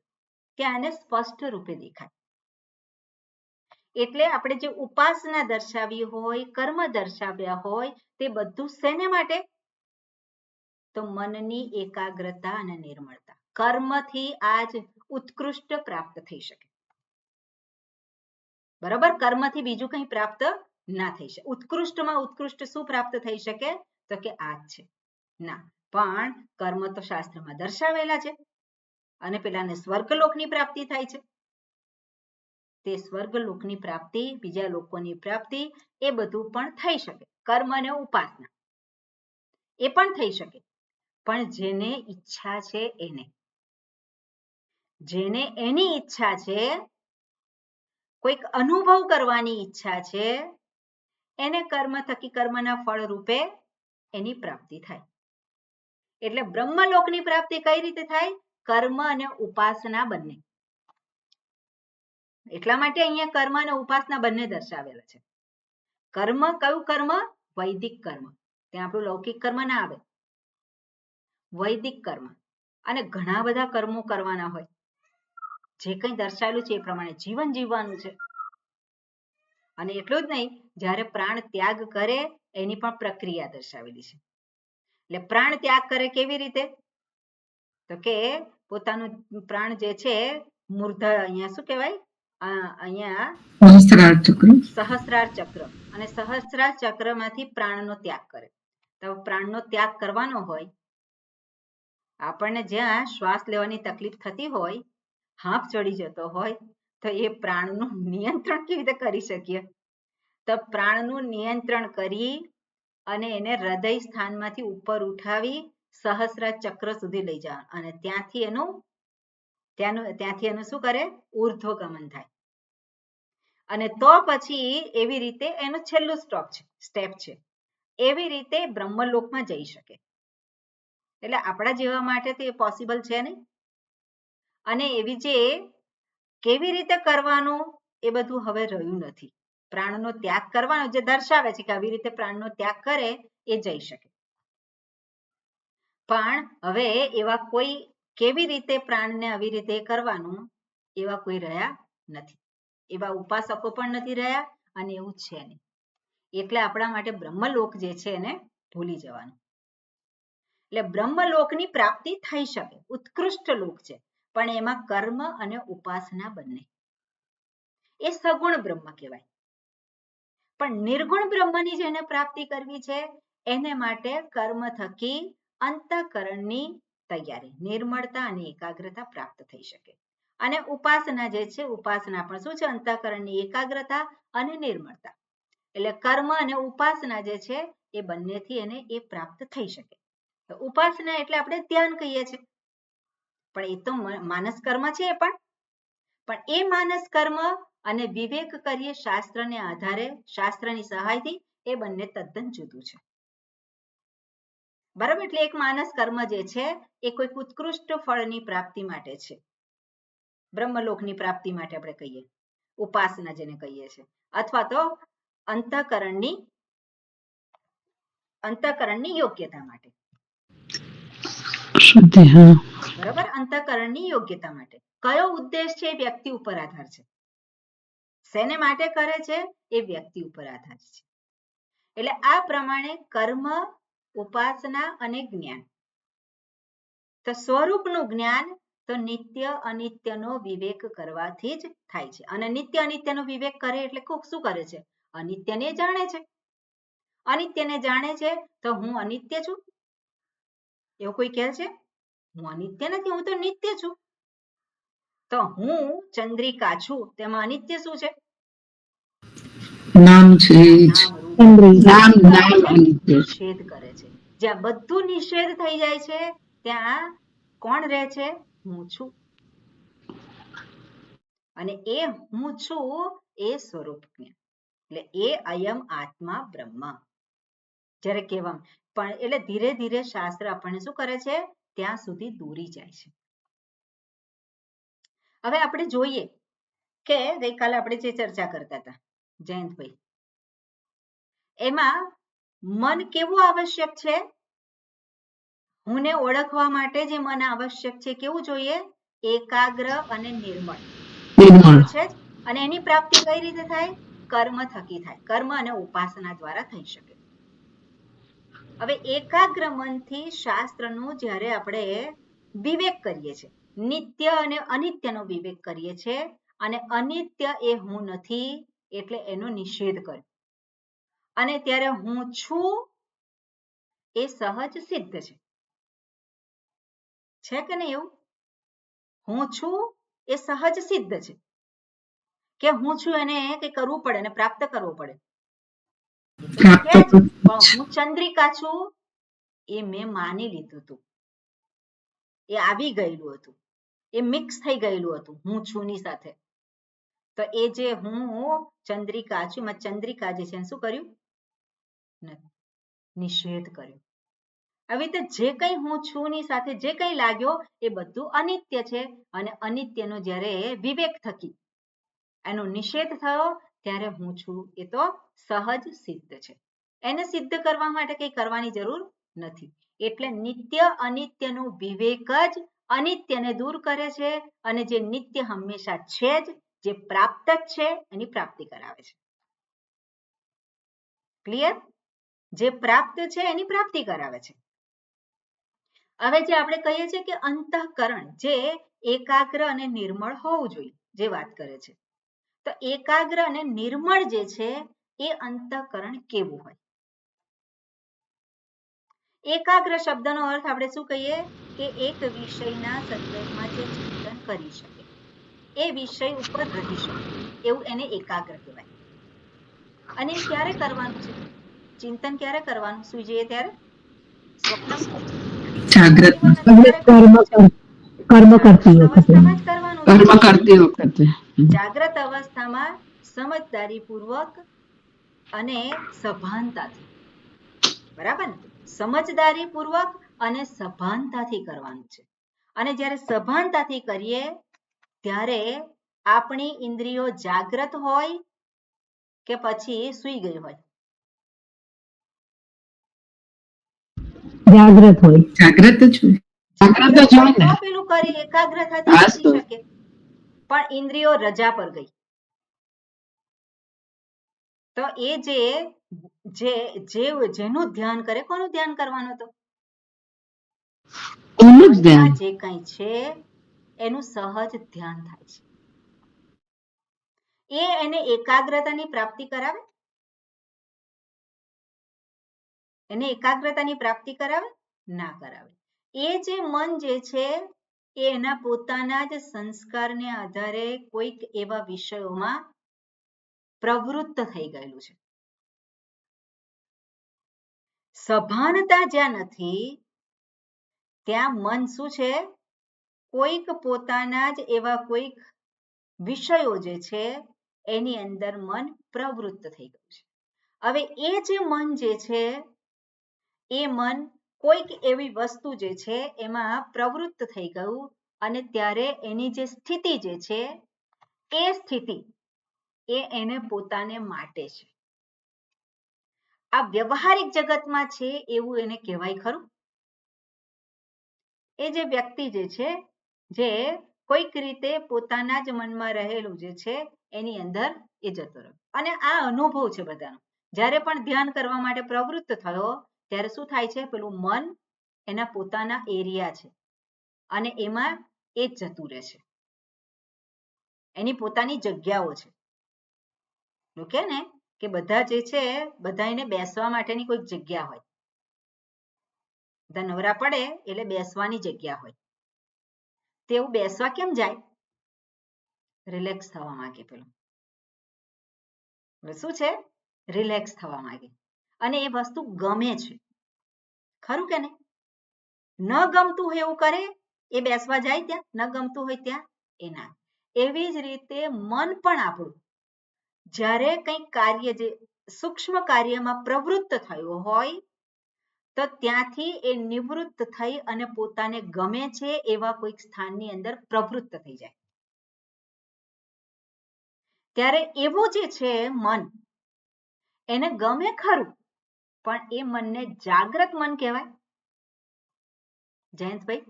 ત્યાં એને સ્પષ્ટ રૂપે દેખાય. એટલે આપણે જે ઉપાસના દર્શાવી હોય, કર્મ દર્શાવ્યા હોય, તે બધું શેને માટે? તો મનની એકાગ્રતા અને નિર્મળતા. કર્મથી આજ ઉત્કૃષ્ટ પ્રાપ્ત થઈ શકે. બરાબર? કર્મથી બીજું કંઈ પ્રાપ્ત ના થઈ શકે. ઉત્કૃષ્ટમાં ઉત્કૃષ્ટ શું પ્રાપ્ત થઈ શકે? તો કે આ જ છે ના. પણ કર્મ તો શાસ્ત્રમાં દર્શાવેલા છે અને પેલાને સ્વર્ગલોકની પ્રાપ્તિ થાય છે. તે સ્વર્ગલોકની પ્રાપ્તિ, બીજા લોકોની પ્રાપ્તિ, એ બધું પણ થઈ શકે. કર્મ અને ઉપાસના એ પણ થઈ શકે, પણ જેને ઈચ્છા છે એને, જેને એની ઈચ્છા છે, કોઈક અનુભવ કરવાની ઈચ્છા છે, એને કર્મ થકી કર્મના ફળ રૂપે એની પ્રાપ્તિ થાય. એટલે બ્રહ્મલોકની પ્રાપ્તિ કઈ રીતે થાય? કર્મ અને ઉપાસના બંને. એટલા માટે અહીંયા કર્મ અને ઉપાસના બંને દર્શાવેલા છે. કર્મ કયું કર્મ? વૈદિક કર્મ. ત્યાં આપણું લૌકિક કર્મ ના આવે, વૈદિક કર્મ. અને ઘણા બધા કર્મો કરવાના હોય, જે કંઈ દર્શાવેલું છે એ પ્રમાણે જીવન જીવવાનું છે. અને એટલું જ નહીં, જ્યારે પ્રાણ ત્યાગ કરે એની પણ પ્રક્રિયા દર્શાવેલી છે. એટલે પ્રાણ ત્યાગ કરે કેવી રીતે? તો કે પોતાનું પ્રાણ જે છે મૂર્ધા, અહીંયા શું કહેવાય? અહીંયા સહસ્રાર ચક્ર, અને સહસ્રાર ચક્રમાંથી પ્રાણનો ત્યાગ કરે. તો પ્રાણનો ત્યાગ કરવાનો હોય, આપણને જ્યાં શ્વાસ લેવાની તકલીફ થતી હોય, હાંફ ચડી જતો હોય, તો એ પ્રાણનું નિયંત્રણ કેવી રીતે કરી શકીએ? તો પ્રાણનું નિયંત્રણ કરી અને એને હૃદય સ્થાનમાંથી ઉપર ઉઠાવી સહસ્રાર ચક્ર સુધી લઈ જવા, અને ત્યાંથી એનું શું કરે? ઉર્ધ્વગમન થાય. અને તો પછી એવી રીતે એનું છેલ્લું સ્ટેપ છે. એવી રીતે બ્રહ્મલોકમાં જઈ શકે. એટલે આપણા જેવા માટે તે પોસિબલ છે નહીં. અને એવી જે કેવી રીતે કરવાનું એ બધું હવે રહ્યું નથી. પ્રાણનો ત્યાગ કરવાનો જે દર્શાવે છે કે આવી રીતે પ્રાણનો ત્યાગ કરે એ જઈ શકે. પણ હવે એવા કોઈ કેવી રીતે પ્રાણને આવી રીતે કરવાનું એવા કોઈ રહ્યા નથી. એવા ઉપાસકો પણ નથી રહ્યા અને એવું છે નહીં. એટલે આપણા માટે બ્રહ્મલોક જે છે એને ભૂલી જવાનું. એટલે બ્રહ્મલોકની પ્રાપ્તિ થઈ શકે, ઉત્કૃષ્ટ લોક છે, પણ એમાં કર્મ અને ઉપાસના બંને. એ સગુણ બ્રહ્મ કહેવાય. પણ નિર્ગુણ બ્રહ્મની જેને પ્રાપ્તિ કરવી છે એને માટે કર્મ થકી અંતઃકરણની તૈયારી, નિર્મળતા અને એકાગ્રતા પ્રાપ્ત થઈ શકે. અને ઉપાસના જે છે, ઉપાસના પણ શું છે? અંતઃકરણની એકાગ્રતા અને નિર્મળતા. એટલે કર્મ અને ઉપાસના જે છે એ બંનેથી એને એ પ્રાપ્ત થઈ શકે. તો ઉપાસના એટલે આપણે ધ્યાન કહીએ છીએ, પણ એ તો માનસ કર્મ છે. પણ એ માનસ કર્મ અને વિવેક કરીએ શાસ્ત્રને આધારે, શાસ્ત્રની સહાયથી, એ બંને તદ્દન જુદું છે. બરાબર? એટલે એક માનસ કર્મ જે છે એ કોઈક ઉત્કૃષ્ટ ફળની પ્રાપ્તિ માટે છે, બ્રહ્મલોકની પ્રાપ્તિ માટે આપણે કહીએ, ઉપાસના જેને કહીએ છીએ, અથવા તો અંતઃકરણની યોગ્યતા માટે. બરાબર? અંતઃકરણની યોગ્યતા માટે. કયો ઉદ્દેશ છે? વ્યક્તિ ઉપર આધાર છે. શેને માટે કરે છે એ વ્યક્તિ ઉપર આધાર છે. એટલે આ પ્રમાણે કર્મ, ઉપાસના અને જ્ઞાન. તો સ્વરૂપનું જ્ઞાન તો નિત્ય અનિત્યનો વિવેક કરવાથી જ થાય છે. અને નિત્ય અનિત્યનો વિવેક કરે એટલે શું કરે છે? અનિત્યને જાણે છે. અનિત્યને જાણે છે તો હું અનિત્ય છું એવું કોઈ કહે છે? હું અનિત્ય નથી, હું તો નિત્ય છું. તો હું ચંદ્રિકા છું તેમાં અનિત્ય શું છે? નામ છે નામ રૂપ ચંદ્રિકા. નામ શું કરે નામ છે? અનિત્ય છે. નિષેધ કરે છે. જ્યાં બધું નિષેધ થઈ જાય છે ત્યાં કોણ રહે છે? હું છું. અને એ હું છું એ સ્વરૂપ એટલે એ અયમ આત્મા બ્રહ્મ જ્યારે કહેવામાં પણ એટલે ધીરે ધીરે શાસ્ત્ર આપણને શું કરે છે? ત્યાં સુધી દોરી જાય છે. હવે આપણે જોઈએ કે ગઈકાલે આપણે જે ચર્ચા કરતા હતા જયંતભાઈ, એમાં મન કેવું આવશ્યક છે? હુંને ઓળખવા માટે જે મન આવશ્યક છે કેવું જોઈએ? એકાગ્ર અને નિર્મળ છે. અને એની પ્રાપ્તિ કઈ રીતે થાય? કર્મ થકી થાય. કર્મ અને ઉપાસના દ્વારા થઈ શકે. હવે એકાગ્ર મનથી શાસ્ત્રનું જ્યારે આપણે વિવેક કરીએ છીએ, નિત્ય અને અનિત્યનો વિવેક કરીએ છીએ, અને અનિત્ય એ હું નથી એટલે એનો નિષેધ કર્યો, અને ત્યારે હું છું એ સહજ સિદ્ધ છે કે નહીં? એવું હું છું એ સહજ સિદ્ધ છે કે હું છું એને કંઈ કરવું પડે ને પ્રાપ્ત કરવો પડે? પણ હું ચંદ્રિકા છું એ મેં માની લીધું હતું, એ આવી ગયેલું હતું, એ મિક્સ થઈ ગયેલું હતું હું છું ની સાથે. તો એ જે હું ચંદ્રિકા છું, ચંદ્રિકા જે છે શું કર્યું? નિષેધ કર્યો. આવી રીતે જે કંઈ હું છું ની સાથે જે કંઈ લાગ્યો એ બધું અનિત્ય છે, અને અનિત્યનો જ્યારે વિવેક થકી એનો નિષેધ થયો ત્યારે હું છું એ તો સહજ સિદ્ધ છે. એને સિદ્ધ કરવા માટે કંઈ કરવાની જરૂર નથી. એટલે નિત્ય અનિત્યનો વિવેક જ અનિત્યને દૂર કરે છે, અને જે નિત્ય હંમેશા છે જ, જે પ્રાપ્ત જ છે એની પ્રાપ્તિ કરાવે છે. ક્લિયર? જે પ્રાપ્ત છે એની પ્રાપ્તિ કરાવે છે. હવે જે આપણે કહીએ છીએ કે અંતઃકરણ જે એકાગ્ર અને નિર્મળ હોવું જોઈએ, જે વાત કરે છે, તો એકાગ્ર અને નિર્મળ જે છે એ અંતઃકરણ કેવું હોય? એકાગ્ર શબ્દનો અર્થ આપણે શું કહીએ કે એક વિષયના સંદર્ભમાં જે ચિંતન કરી શકે, એ વિષય ઉપર રહી શકે, એવું એને એકાગ્ર કહેવાય. અને ક્યારે કરવાનું છે ચિંતન? ક્યારે કરવાનું? સુઈ જઈએ ત્યારે? સ્વપ્ન જાગ્રત કર્મ કરતી વખતે. અવસ્થામાં જ કરવાનું છે. કર્મ કરતી વખતે જાગ્રત અવસ્થામાં સમજદારી પૂર્વક અને સભાનતાથી, બરાબર ને? સમજદારી પૂર્વક અને સભાનતાથી કરવાનું છે. અને જ્યારે સભાનતાથી કરીએ ત્યારે આપણી ઇન્દ્રિયો જાગ્રત હોય કે પછી સૂઈ ગઈ હોય? જાગ્રત હોય. જાગ્રત છું. જાગ્રત હોય તો પેલું કરી એકાગ્રતાથી કરી શકે, પણ ઇન્દ્રિયો રજા પર ગઈ તો એ જેનું ધ્યાન કરે, કોનું ધ્યાન કરવાનું? તો મનમાં જે કંઈ છે એનું સહજ ધ્યાન થાય છે, એ એને એકાગ્રતાની પ્રાપ્તિ કરાવે? એને એકાગ્રતાની પ્રાપ્તિ કરાવે? ના કરાવે. એ જે મન જે છે એ એના પોતાના જ સંસ્કારને આધારે કોઈક એવા વિષયોમાં પ્રવૃત્ત થઈ ગયેલું છે. સભાનતા જ્યાં નથી ત્યાં મન શું છે? કોઈક પોતાના જ એવા કોઈક વિષયો જે છે એની અંદર મન પ્રવૃત્ત થઈ ગયું છે. હવે એ જે મન જે છે એ મન કોઈક એવી વસ્તુ જે છે એમાં પ્રવૃત્ત થઈ ગયું, અને ત્યારે એની જે સ્થિતિ જે છે એ સ્થિતિ એ એને પોતાને માટે છે. આ વ્યવહારિક જગતમાં છે એવું એને કહેવાય ખરું? એ જે વ્યક્તિ જે છે જે કોઈક રીતે પોતાના જ મનમાં રહેલું જે છે એની અંદર એ જતો રહ્યો, અને આ અનુભવ છે બધાનો. જ્યારે પણ ધ્યાન કરવા માટે પ્રવૃત્ત થયો ત્યારે શું થાય છે? પેલું મન એના પોતાના એરિયા છે અને એમાં એ જ જતું રહે છે, એની પોતાની જગ્યાઓ છે. ઓકે ને? કે બધા જે છે બધા એને બેસવા માટેની કોઈક જગ્યા હોય, બધા નવરા પડે એટલે બેસવાની જગ્યા હોય. તેવું બેસવા કેમ જાય? રિલેક્સ થવા માંગે પેલો. હવે શું છે? રિલેક્સ થવા માંગે અને એ વસ્તુ ગમે છે, ખરું કે નહીં? ન ગમતું હોય એવું કરે એ બેસવા જાય ત્યાં, ન ગમતું હોય ત્યાં એ ના. એવી જ રીતે મન પણ આપણું જ્યારે કંઈક કાર્ય જે સૂક્ષ્મ કાર્યમાં પ્રવૃત્ત થયું હોય તો ત્યાંથી એ નિવૃત્ત થઈ અને પોતાને ગમે છે એવા કોઈક સ્થાનની અંદર પ્રવૃત્ત થઈ જાય. ત્યારે એવું જે છે મન, એને ગમે ખરું, પણ એ મનને જાગ્રત મન કહેવાય. જયંતભાઈ,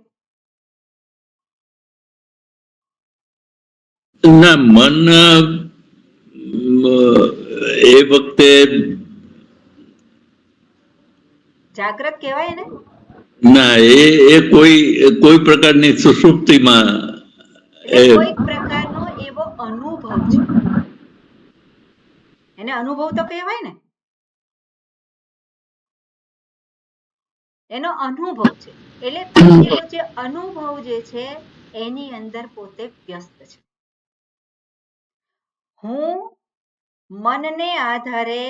ના મન એ વખતે જાગ્રત કહેવાય ને? ના એ કોઈ પ્રકારની સુષુપ્તિમાં એટલે એ કોઈક પ્રકારનો એવો અનુભવ છે, એને અનુભવ તો કહેવાય ને, એનો અનુભવ છે. એટલે પોતેનો જે અનુભવ જે છે એની અંદર પોતે વ્યસ્ત છે. હું મનને આધારે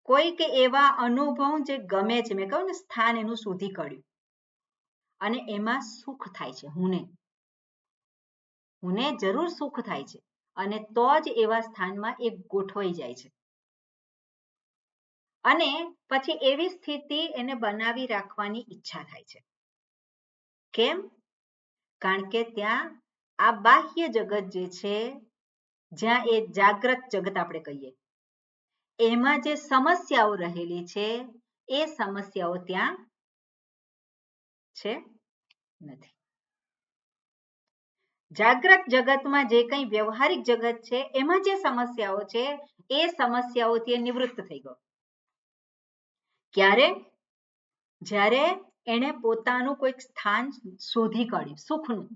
કોઈક એવા અનુભવ જે ગમે છે, મેં કહ્યું ને સ્થાન એનું શોધી કાઢ્યું અને એમાં સુખ થાય છે. હુંને જરૂર સુખ થાય છે અને તો જ એવા સ્થાનમાં એ ગોઠવાઈ જાય છે અને પછી એવી સ્થિતિ એને બનાવી રાખવાની ઈચ્છા થાય છે. કેમ? કારણ કે ત્યાં આ બાહ્ય જગત જે છે, જ્યાં એ જાગ્રત જગત આપણે કહીએ, એમાં જે સમસ્યાઓ રહેલી છે એ સમસ્યાઓ ત્યાં છે નથી. જાગ્રત જગતમાં જે કંઈ વ્યવહારિક જગત છે એમાં જે સમસ્યાઓ છે એ સમસ્યાઓથી નિવૃત્ત થઈ ગયો. ક્યારે? જ્યારે એને પોતાનું કોઈક સ્થાન શોધી કાઢ્યું સુખનું.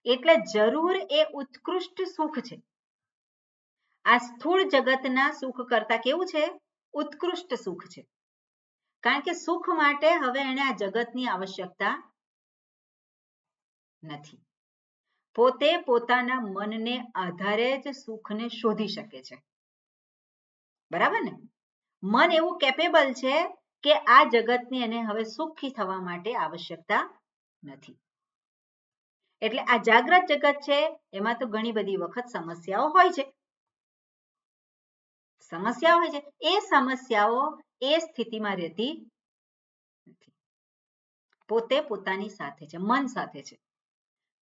એટલે જરૂર એ ઉત્કૃષ્ટ સુખ છે. આ સ્થૂળ જગતના સુખ કરતા કેવું છે? ઉત્કૃષ્ટ સુખ છે. કારણ કે સુખ માટે હવે એને આ જગતની આવશ્યકતા નથી. પોતે પોતાના મનને આધારે જ સુખને શોધી શકે છે. બરાબર ને? મન એવું કેપેબલ છે કે આ જગતની એને હવે સુખી થવા માટે આવશ્યકતા નથી. એટલે આ જાગ્રત જગત છે એમાં તો ઘણી બધી વખત સમસ્યાઓ હોય છે. એ સમસ્યાઓ એ સ્થિતિમાં રહેતી નથી. પોતે પોતાની સાથે છે, મન સાથે છે.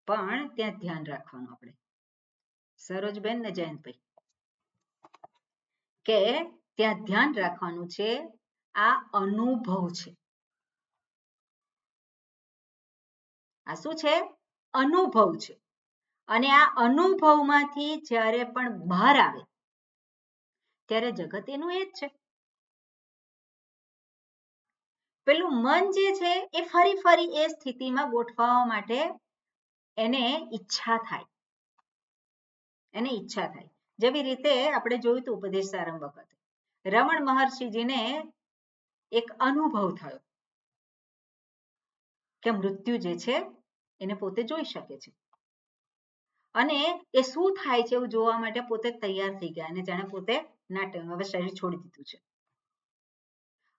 પણ ત્યાં ધ્યાન રાખવાનું આપણે, સરોજબેન ને જયંતભાઈ, કે ત્યાં ધ્યાન રાખવાનું છે આ અનુભવ છે. આ શું છે? અનુભવ છે. અને આ અનુભવમાંથી જ્યારે પણ બહાર આવે ત્યારે જગત એનું એ જ છે. પેલું મન જે છે એ ફરી ફરી એ સ્થિતિમાં ગોઠવવા માટે એને ઈચ્છા થાય. જેવી રીતે આપણે જોયું હતું ઉપદેશ સારંભ વખતે રમણ મહર્ષિજીને એક અનુભવ થયો કે મૃત્યુ જે છે એને પોતે જોઈ શકે છે અને એ શું થાય છે એવું જોવા માટે પોતે તૈયાર થઈ ગયા અને જાણે પોતે હવે શરીર છોડી દીધું છે.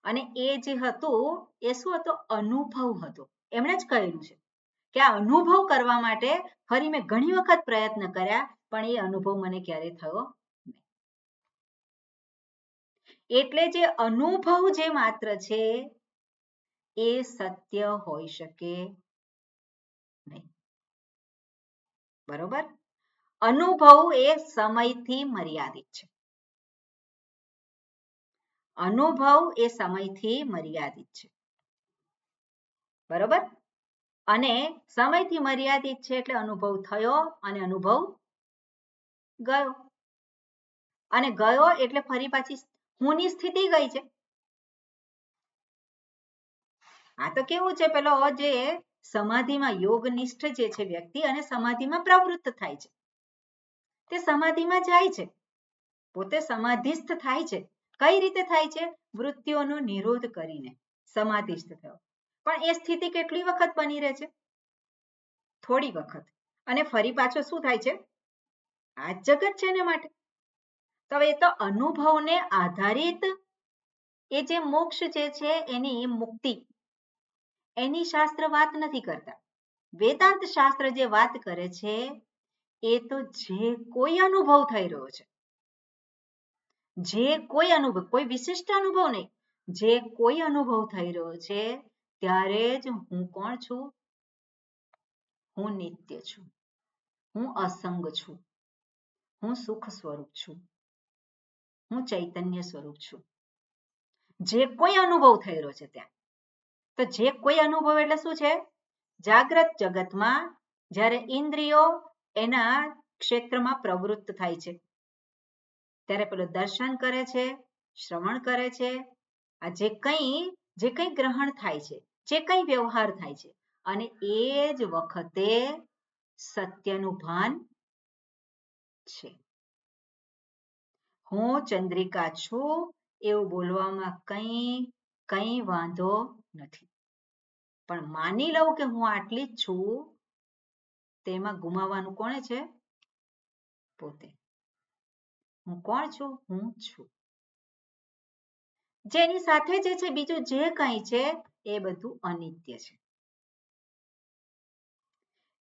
અને એ જે હતું એ શું હતો? અનુભવ હતો. એમણે જ કહેલું છે કે આ અનુભવ કરવા માટે ફરી મેં ઘણી વખત પ્રયત્ન કર્યા પણ એ અનુભવ મને ક્યારેય થયો નહીં. એટલે જે અનુભવ જે માત્ર છે એ સત્ય હોઈ શકે નહીં. બરોબર? અનુભવ એ સમયથી મર્યાદિત છે. અનુભવ એ સમયથી મર્યાદિત છે. બરોબર? અને સમયથી મર્યાદિત છે એટલે અનુભવ થયો અને અનુભવ ગયો. અને ગયો એટલે ફરી પાછી હુંની સ્થિતિ ગઈ છે. આ તો કેવું છે? પેલો જે સમાધિમાં યોગનિષ્ઠ જે છે વ્યક્તિ અને સમાધિમાં પ્રવૃત્ત થાય છે, તે સમાધિમાં જાય છે, પોતે સમાધિસ્થ થાય છે. કઈ રીતે થાય છે? વૃત્તિઓનો નિરોધ કરીને સમાધિસ્થ થયો. પણ એ સ્થિતિ કેટલી વખત બની રહે છે? થોડી વખત. અને ફરી પાછો શું થાય છે? આ જ જગત છે એના માટે. તો હવે એ તો અનુભવને આધારિત એ જે મોક્ષ જે છે એની મુક્તિ એની શાસ્ત્ર વાત નથી કરતા. વેદાંત શાસ્ત્ર જે વાત કરે છે એ તો જે કોઈ અનુભવ થઈ રહ્યો છે, જે કોઈ અનુભવ, કોઈ વિશિષ્ટ અનુભવ નહીં, જે કોઈ અનુભવ થઈ રહ્યો છે ત્યારે જ હું કોણ છું? હું નિત્ય છું, હું અસંગ છું, હું સુખ સ્વરૂપ છું, હું ચૈતન્ય સ્વરૂપ છું. જે કોઈ અનુભવ થઈ રહ્યો છે ત્યાં. તો જે કોઈ અનુભવ એટલે શું છે? જાગ્રત જગતમાં જ્યારે ઇન્દ્રિયો એના ક્ષેત્રમાં પ્રવૃત્ત થાય છે ત્યારે પેલો દર્શન કરે છે, શ્રવણ કરે છે, આ જે કંઈ ગ્રહણ થાય છે, જે કંઈ વ્યવહાર થાય છે, અને એ જ વખતે સત્યનું ભાન છે. હું ચંદ્રિકા છું એવું બોલવામાં કંઈ વાંધો નથી. પણ માની લઉં કે હું આટલી જ છું, તેમાં ગુમાવવાનું કોણે છે? પોતે. હું કોણ છું? હું છું. જેની સાથે જે છે બીજું જે કંઈ છે એ બધું અનિત્ય છે.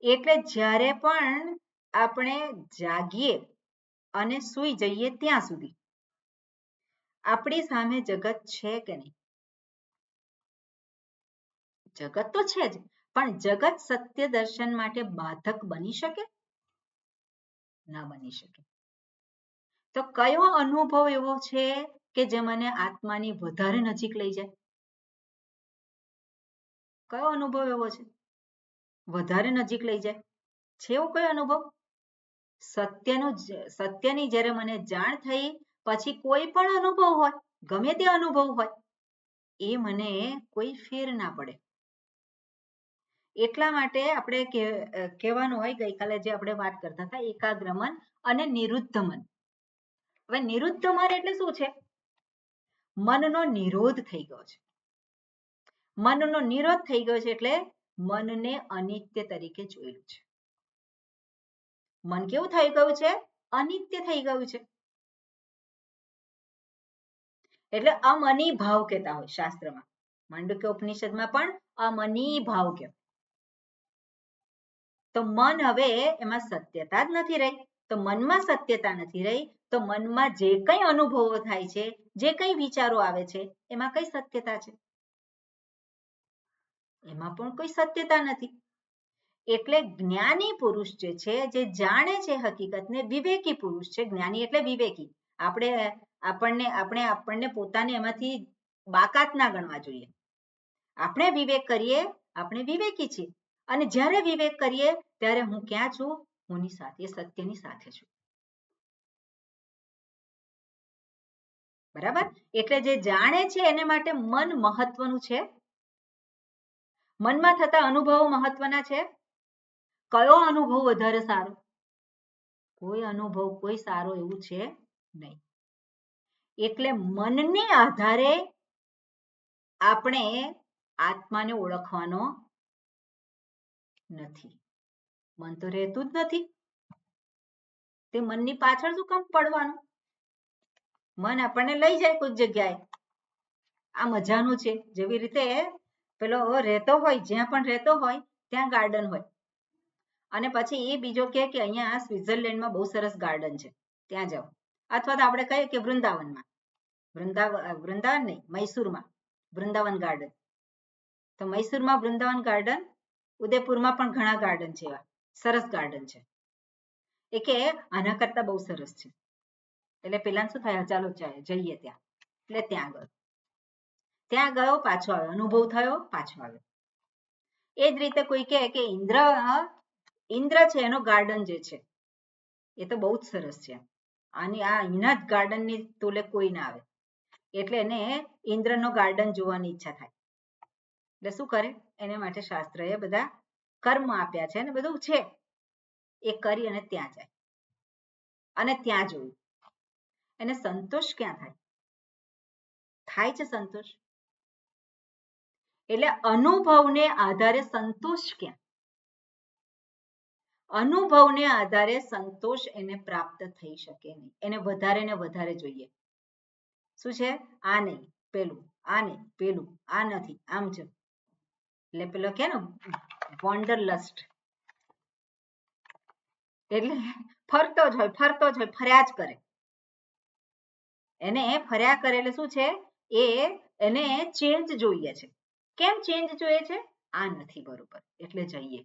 એટલે જ્યારે પણ આપણે જાગીએ અને સૂઈ જઈએ ત્યાં સુધી આપણી સામે જગત છે કે નહીં? જગત તો છે જ, પણ જગત સત્ય દર્શન માટે બાધક બની શકે? ના બની શકે. તો કયો અનુભવ એવો છે કે જે મને આત્માની વધારે નજીક લઈ જાય? કયો અનુભવ એવો છે વધારે નજીક લઈ જાય? છે એવો કયો અનુભવ? સત્યની જ્યારે મને જાણ થઈ પછી કોઈ પણ અનુભવ હોય, ગમે તે અનુભવ હોય, એ મને કોઈ ફેર ના પડે. એટલા માટે આપણે કહેવાનું હોય, ગઈકાલે જે આપણે વાત કરતા હતા, એકાગ્ર મન અને નિરુદ્ધ મન. હવે નિરુદ્ધ મન એટલે શું છે? મનનો નિરોધ થઈ ગયો છે. મનનો નિરોધ થઈ ગયો છે એટલે મનને અનિત્ય તરીકે જોયેલું છે. મન કેવું થઈ ગયું છે? અનિત્ય થઈ ગયું છે. એટલે અમની ભાવ કહેતા હોય શાસ્ત્રમાં. માંડુક્ય ઉપનિષદમાં પણ અમની ભાવ કહેવાય. તો મન હવે એમાં સત્યતા જ નથી રહી. તો મનમાં સત્યતા નથી રહી તો મનમાં જે કંઈ અનુભવો થાય છે, જે કંઈ વિચારો આવે છે, એમાં કઈ સત્યતા છે? એમાં પણ કોઈ સત્યતા નથી. એટલે જ્ઞાની પુરુષ જે છે, જે જાણે છે હકીકતને, વિવેકી પુરુષ છે. જ્ઞાની એટલે વિવેકી. આપણને પોતાને એમાંથી બાકાત ના ગણવા જોઈએ. આપણે વિવેક કરીએ, આપણે વિવેકી છીએ. અને જ્યારે વિવેક કરીએ ત્યારે હું ક્યાં છું? હુંની સાથે, સત્યની સાથે છું. બરાબર? એટલે જે જાણે છે એને માટે મન મહત્વનું છે. મનમાં થતા અનુભવો મહત્વના છે. કયો અનુભવ વધારે સારો? કોઈ અનુભવ કોઈ સારો એવું છે નહીં. એટલે મનને આધારે આપણે આત્માને ઓળખવાનો નથી. મન તો રહેતું જ નથી. તે મનની પાછળ શું કામ પડવાનું? મન આપણને લઈ જાય કોઈ જગ્યાએ. આ મજાનું છે. જેવી રીતે પેલો રહેતો હોય, જ્યાં પણ રહેતો હોય ત્યાં ગાર્ડન હોય. અને પછી એ બીજો કહે કે અહીંયા સ્વિટ્ઝરલેન્ડમાં બહુ સરસ ગાર્ડન છે, ત્યાં જાઓ. અથવા તો આપણે કહીએ કે વૃંદાવનમાં. વૃંદાવન નહીં, મૈસૂરમાં વૃંદાવન ગાર્ડન. તો મૈસૂરમાં વૃંદાવન ગાર્ડન, ઉદયપુરમાં પણ ઘણા ગાર્ડન છે, એવા સરસ ગાર્ડન છે. એ કે આના કરતા બહુ સરસ છે. એટલે પેલા શું થાય? ચાલો જઈએ ત્યાં. એટલે ત્યાં ગયો પાછો આવ્યો, અનુભવ થયો પાછો આવ્યો. એ જ રીતે કોઈ કહે કે ઇન્દ્ર છે એનો ગાર્ડન જે છે એ તો બહુ જ સરસ છે. એના જ ગાર્ડનની તોલે કોઈ ના આવે. એટલે એને ઇન્દ્રનો ગાર્ડન જોવાની ઈચ્છા થાય. એટલે શું કરે? એને માટે શાસ્ત્રએ બધા કર્મ આપ્યા છે અને બધું છે એ કરી અને ત્યાં જાય અને ત્યાં જોયું. એને સંતોષ ક્યાં થાય? થાય છે સંતોષ? એટલે અનુભવને આધારે સંતોષ ક્યાં? અનુભવને આધારે સંતોષ એને પ્રાપ્ત થઈ શકે નહીં. એને વધારે ને વધારે જોઈએ. શું છે? આ નહીં પેલું, આ નહીં પેલું, આ નથી આમ છે. એટલે પેલો કે ને વોન્ડરલસ્ટ, એટલે ફરતો જ હોય ફર્યા જ કરે. એને ફર્યા કરે એટલે શું છે? એને ચેન્જ જોઈએ છે. કેમ ચેન્જ જોઈએ છે? આ નથી બરોબર એટલે જઈએ,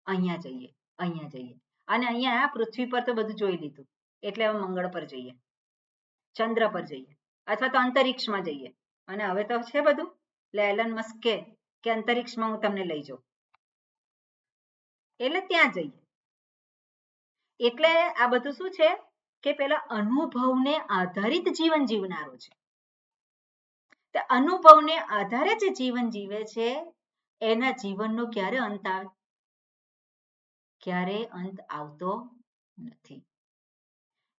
અહીંયા જઈએ, અહીંયા જઈએ. અને અહીંયા પૃથ્વી પર તો બધું જોઈ લીધું એટલે હવે મંગળ પર જઈએ, ચંદ્ર પર જઈએ, અથવા તો અંતરિક્ષમાં જઈએ. અને હવે તો છે બધું. એટલે એલન મસ્ક કે અંતરિક્ષમાં હું તમને લઈ જાઉં, એટલે ત્યાં જઈએ. એટલે આ બધું શું છે કે પેલા અનુભવને આધારિત જીવન જીવનારો છે. તો અનુભવને આધારે જે જીવન જીવે છે એના જીવનનો ક્યારે અંત આવે? ક્યારે અંત આવતો નથી.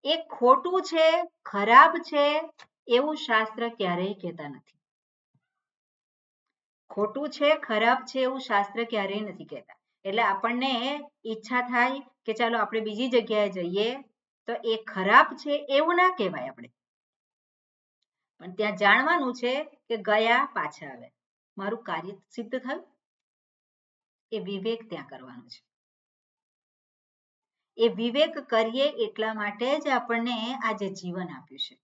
એ ખોટું છે, ખરાબ છે એવું શાસ્ત્ર ક્યારેય કહેતા નથી. ખોટું છે, ખરાબ છે એવું શાસ્ત્ર ક્યારેય નથી કહેતા. એટલે આપણને ઈચ્છા થાય કે ચાલો આપણે બીજી જગ્યાએ જઈએ તો એ ખરાબ છે એવું ના કહેવાય આપણે. પણ ત્યાં જાણવાનું છે કે ગયા પાછા આવે, મારું કાર્ય સિદ્ધ થયું. એ વિવેક ત્યાં કરવાનું છે. એ વિવેક કરીએ એટલા માટે જ આપણને આ જે જીવન આપ્યું છે.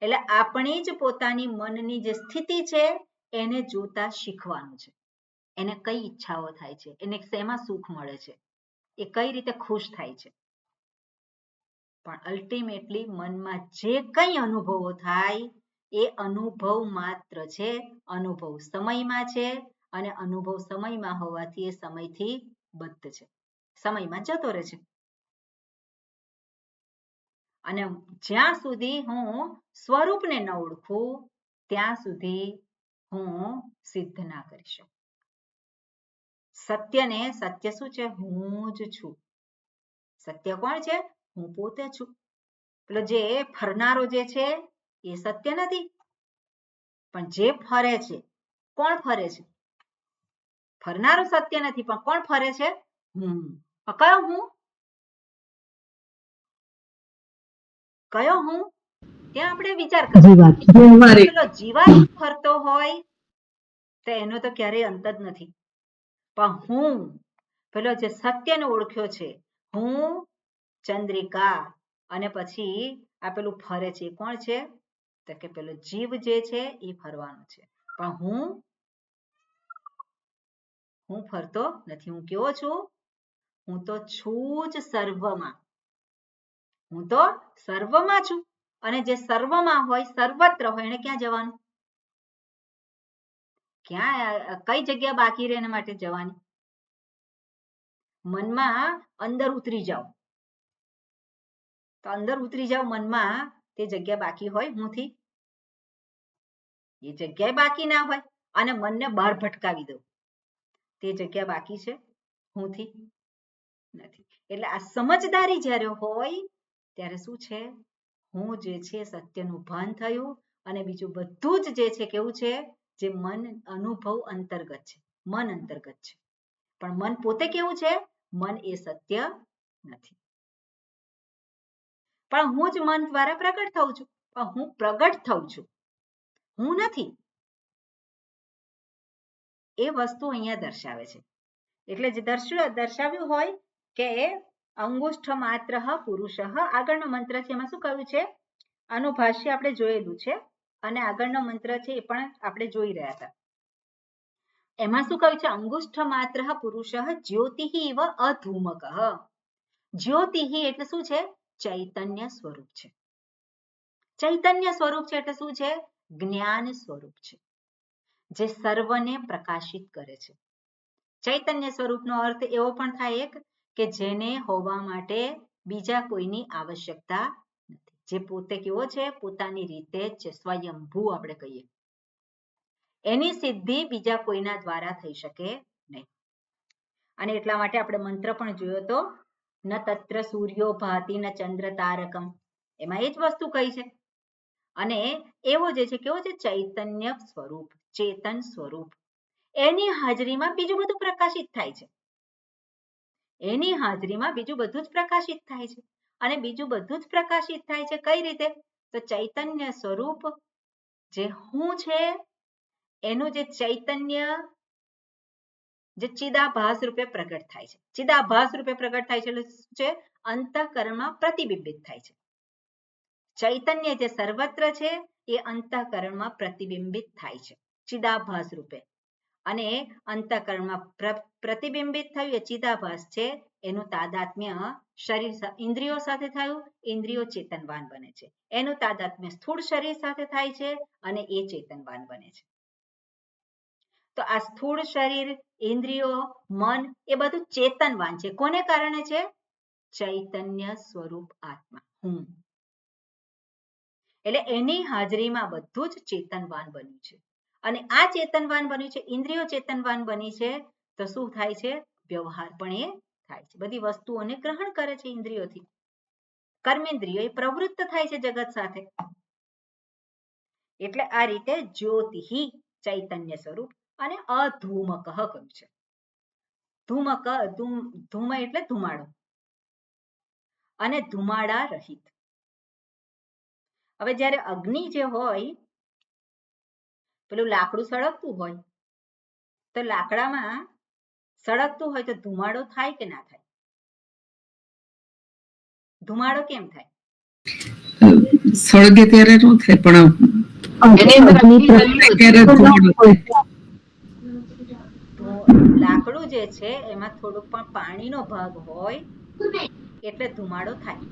એટલે આપણી જ પોતાની મનની જે સ્થિતિ છે એને જોતા શીખવાનું છે. એને કઈ ઈચ્છાઓ થાય છે, એને શેમાં સુખ મળે છે, એ કઈ રીતે ખુશ થાય છે. પણ અલ્ટિમેટલી મનમાં જે કઈ અનુભવો થાય એ અનુભવ માત્ર છે, અનુભવ સમયમાં છે અને અનુભવ સમયમાં હોવાથી એ સમયથી બદ્ધ છે, સમયમાં જતો રહે છે. અને જ્યાં સુધી હું સ્વરૂપને ન ઓળખું ત્યાં સુધી હું સિદ્ધ ના કરી શકું. સત્યને સત્ય શું છે? હું જ છું. સત્ય કોણ છે? હું પોતે છું. એટલે જે ફરનારો જે છે એ સત્ય નથી, પણ જે ફરે છે, કોણ ફરે છે? ફરનારો સત્ય નથી, પણ કોણ ફરે છે? હું. કયો હું? કયો હું? ત્યાં આપણે વિચાર કરીએ. પેલો જીવાત ફરતો હોય તો એનો તો ક્યારેય અંત જ નથી. પણ હું પેલો જે સત્યને ઓળખ્યો છે, હું ચંદ્રિકા, અને પછી આ પેલું ફરે છે, કોણ છે? તો કે પેલો જીવ જે છે એ ફરવાનો છે. પણ હું ફરતો નથી. હું કેવો છું? હું તો છું જ સર્વમાં. હું તો સર્વમાં છું. અને જે સર્વમાં હોય, સર્વત્ર હોય, એને ક્યાં જવાનું? ક્યાં, કઈ જગ્યા બાકી રહે એના માટે જવાની? મનમાં અંદર ઉતરી જાઓ. તો અંદર ઉતરી જાઓ મનમાં, તે જગ્યા બાકી હોય હુંથી? એ જગ્યાએ બાકી ના હોય. અને મનને બહાર ભટકાવી દો, તે જગ્યા બાકી છે હુંથી? નથી. એટલે આ સમજદારી જ્યારે હોય ત્યારે શું છે? હું જે છે સત્યનું ભાન થયું. અને બીજું બધું જ જે છે કેવું છે? જે મન અનુભવ અંતર્ગત છે, મન અંતર્ગત છે. પણ મન પોતે કેવું છે? મન એ સત્ય નથી. પણ હું જ મન દ્વારા પ્રગટ થઉં છું. પણ હું પ્રગટ થઉં છું, હું નથી. એ વસ્તુ અહીંયા દર્શાવે છે. એટલે જે દર્શાવ્યું હોય કે અંગુષ્ઠ માત્ર પુરુષ. આગળનો મંત્ર છે એમાં શું કહ્યું છે? આનું ભાષ્ય આપણે જોયેલું છે અને આગળનો મંત્ર છે એ પણ આપણે જોઈ રહ્યા હતા. એમાં શું કહ્યું છે? અંગુષ્ઠ માત્ર પુરુષ જ્યોતિઃ ઇવ અધૂમક. જ્યોતિઃ એટલે શું છે? ચૈતન્ય સ્વરૂપ છે. ચૈતન્ય સ્વરૂપ છે એટલે શું છે? જ્ઞાન સ્વરૂપ છે, જે સર્વને પ્રકાશિત કરે છે. ચૈતન્ય સ્વરૂપનો અર્થ એવો પણ થાય એક કે જેને હોવા માટે બીજા કોઈની આવશ્યકતા નથી. જે પોતે કેવો છે? પોતાની રીતે છે, સ્વયંભૂ આપણે કહીએ. એની સિદ્ધિ બીજા કોઈના દ્વારા થઈ શકે નહીં. અને એટલા માટે આપણે મંત્ર પણ જોયો તો, ન તત્ર સૂર્યો ભાતિ ન ચંદ્ર તારકમ. એમાં એ જ વસ્તુ કહી છે. અને એવો જે છે કેવો છે? ચૈતન્ય સ્વરૂપ, ચેતન સ્વરૂપ. એની હાજરીમાં બીજું બધું પ્રકાશિત થાય છે. એની હાજરીમાં બીજું બધું જ પ્રકાશિત થાય છે. અને બીજું બધું જ પ્રકાશિત થાય છે કઈ રીતે? તો ચૈતન્ય સ્વરૂપ જે હું છે એનું જે ચૈતન્ય જે ચિદાભાસ રૂપે પ્રગટ થાય છે. ચિદાભાસ રૂપે પ્રગટ થાય છે એટલે શું છે? અંતઃકરણમાં પ્રતિબિંબિત થાય છે. ચૈતન્ય જે સર્વત્ર છે એ અંતઃકરણમાં પ્રતિબિંબિત થાય છે ચિદાભાસ રૂપે. અને અંતઃકરણમાં પ્રતિબિંબિત થયું એ ચિદાભાસ છે એનું તાદાત્મ્ય શરીર ઇન્દ્રિયો સાથે થયું, ઇન્દ્રિયો ચેતનવાન બને છે. એનું તાદાત્મ્ય સ્થૂળ શરીર સાથે થાય છે અને એ ચેતનવાન બને છે. તો આ સ્થૂળ શરીર, ઇન્દ્રિયો, મન એ બધું ચેતનવાન છે. કોને કારણે છે? ચૈતન્ય સ્વરૂપ આત્મા હું. એટલે એની હાજરીમાં બધું જ ચેતનવાન બન્યું છે. અને આ ચેતનવાન બન્યું છે, ઇન્દ્રિયો ચેતનવાન બની છે, તો શું થાય છે? વ્યવહાર પણ એ થાય છે. બધી વસ્તુઓને ગ્રહણ કરે છે ઇન્દ્રિયોથી. કર્મેન્દ્રિયો એ પ્રવૃત્ત થાય છે જગત સાથે. એટલે આ રીતે જ્યોતિહિ ચૈતન્ય સ્વરૂપ અને અધૂમક કહ્યું છે. ધૂમક ધૂમ એટલે ધુમાડો અને ધુમાડા રહિત. હવે જ્યારે અગ્નિ જે હોય પેલું લાકડું સળગતું હોય તો લાકડામાં સળગતું હોય તો ધુમાડો થાય કે ના થાય? ધુમાડો કેમ થાય? સળગે ત્યારે ન થાય પણ લાકડું જે છે એમાં થોડુંક પણ પાણીનો ભાગ હોય એટલે ધુમાડો થાય.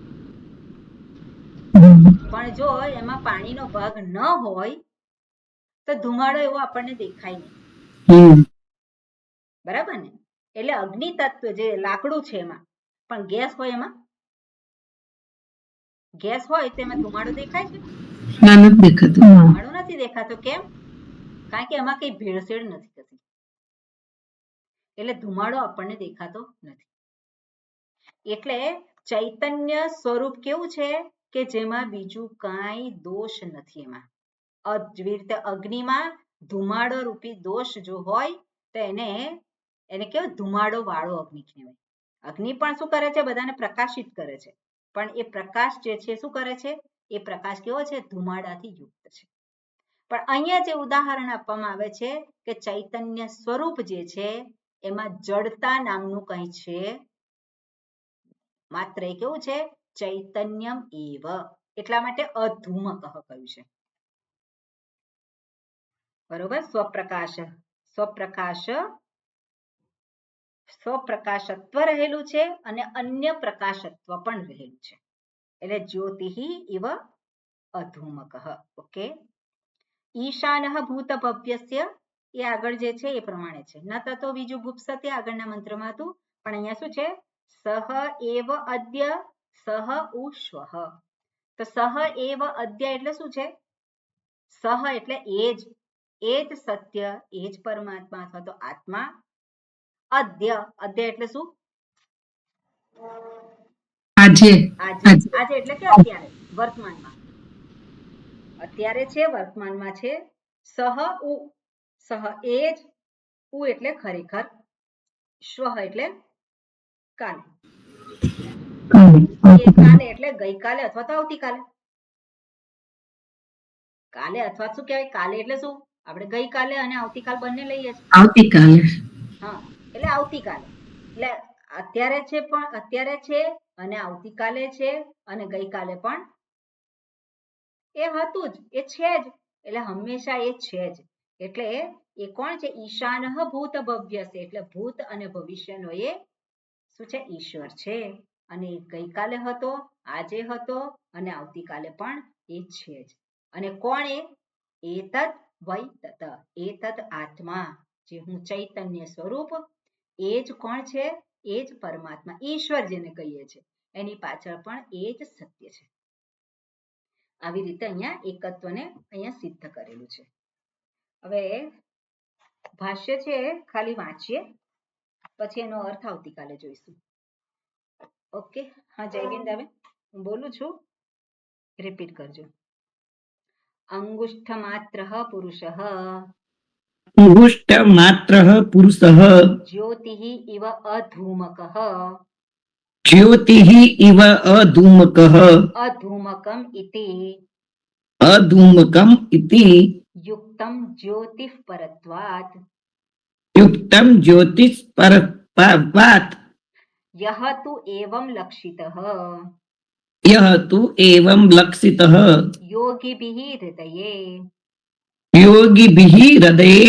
પણ જો એમાં પાણીનો ભાગ ન હોય તો ધુમાડો એવો આપણને દેખાય નહીં. બરાબર ને? એટલે અગ્નિ તત્વ જે લાકડું છે એમાં પણ ગેસ હોય, એમાં ગેસ હોય તો એમાં ધુમાડો દેખાય છે? ના, નથી દેખાતો. ધુમાડો નથી દેખાતો. કેમ? કારણ કે એમાં કઈ ભેળસેળ નથી થતી એટલે ધુમાડો આપણને દેખાતો નથી. એટલે ચૈતન્ય સ્વરૂપ કેવું છે કે જેમાં બીજું કાંઈ દોષ નથી. એમાં જેવી રીતે અગ્નિમાં ધુમાડો રૂપી દોષ જો હોય તો એને કેવો ધુમાડો વાળો અગ્નિ કહેવાય. અગ્નિ પણ શું કરે છે? બધાને પ્રકાશિત કરે છે. પણ એ પ્રકાશ જે છે શું કરે છે? એ પ્રકાશ કેવો છે? ધુમાડાથી યુક્ત છે. પણ અહીંયા જે ઉદાહરણ આપવામાં આવે છે કે ચૈતન્ય સ્વરૂપ જે છે એમાં જડતા નામનું કંઈ છે માત્ર એ કેવું છે? ચૈતન્યમ એવ. એટલા માટે અધૂમક કહ્યું છે. બરોબર? સ્વપ્રકાશત્વ રહેલું છે અને અન્ય પ્રકાશત્વ પણ રહેલું છે. એટલે જ્યોતિહિ ઇવ અધૂમક. ઓકે. ઈશાનઃ ભૂતભવ્યસ્ય એ આગળ જે છે એ પ્રમાણે છે. ન તતો વિજુગુપ્સતે આગળના મંત્રમાં હતું, પણ અહીંયા શું છે? સહ એવ અદ્ય સહ ઉશ્વઃ. તો સહ એવ અદ્ય એટલે શું છે? સહ એટલે એ જ સત્ય, એ જ પરમાત્મા અથવા તો આત્મા. અદ્ય એટલે શું? આજે એટલે કે અત્યારે, વર્તમાનમાં. અત્યારે છે, વર્તમાનમાં છે. સહ ઉ, સહ એ જ, ઉ એટલે ખરેખર, શ્વઃ એટલે કાલે. કાલે એટલે ગઈકાલે અથવા તો આવતીકાલે. કાલે અથવા શું કહેવાય? કાલે એટલે શું? આપણે ગઈકાલે અને આવતીકાલ બંને લઈએ છીએ. આવતીકાલે. હા, એટલે આવતીકાલે. એટલે અત્યારે છે પણ અત્યારે છે અને આવતીકાલે છે અને ગઈકાલે પણ એ હતું જ, એ છે જ. એટલે હંમેશા એ છે જ. એટલે એ કોણ છે? ઈશાનઃ ભૂત ભવ્યસ્ય. એટલે ભૂત અને ભવિષ્યનો એ શું છે? ઈશ્વર છે. અને ગઈકાલે હતો, આજે હતો અને આવતીકાલે પણ એ છે જ. અને કોણ એ? એતત વૈ તત. એતત આત્મા, જે હું ચૈતન્ય સ્વરૂપ, એ જ કોણ છે? એ જ પરમાત્મા, ઈશ્વર જેને કહીએ છીએ. એની પાછળ પણ એ જ સત્ય છે. આવી રીતે અહીંયા એકત્વને અહીંયા સિદ્ધ કરેલું છે. હવે ભાષ્ય છે ખાલી વાંચીએ, પછી એનો અર્થ આવતીકાલે જોઈશું. ઓકે. હા જયવિંદ, હવે હું બોલું છું, રિપીટ કરજો. અંગુષ્ઠ માત્ર પુરુષ अंगुष्ठमात्रः पुरुषः ज्योतिः इव अधूमकः ज्योतिः इव अधूमकः अधूमकम् इति अधूमकम् इति युक्तं ज्योतिः परत्वात् युक्तं ज्योतिष्परत्वात् यः तु एवं लक्षितः यः तु एवं लक्षितः योगिभिः हृदये योगिभिः हृदये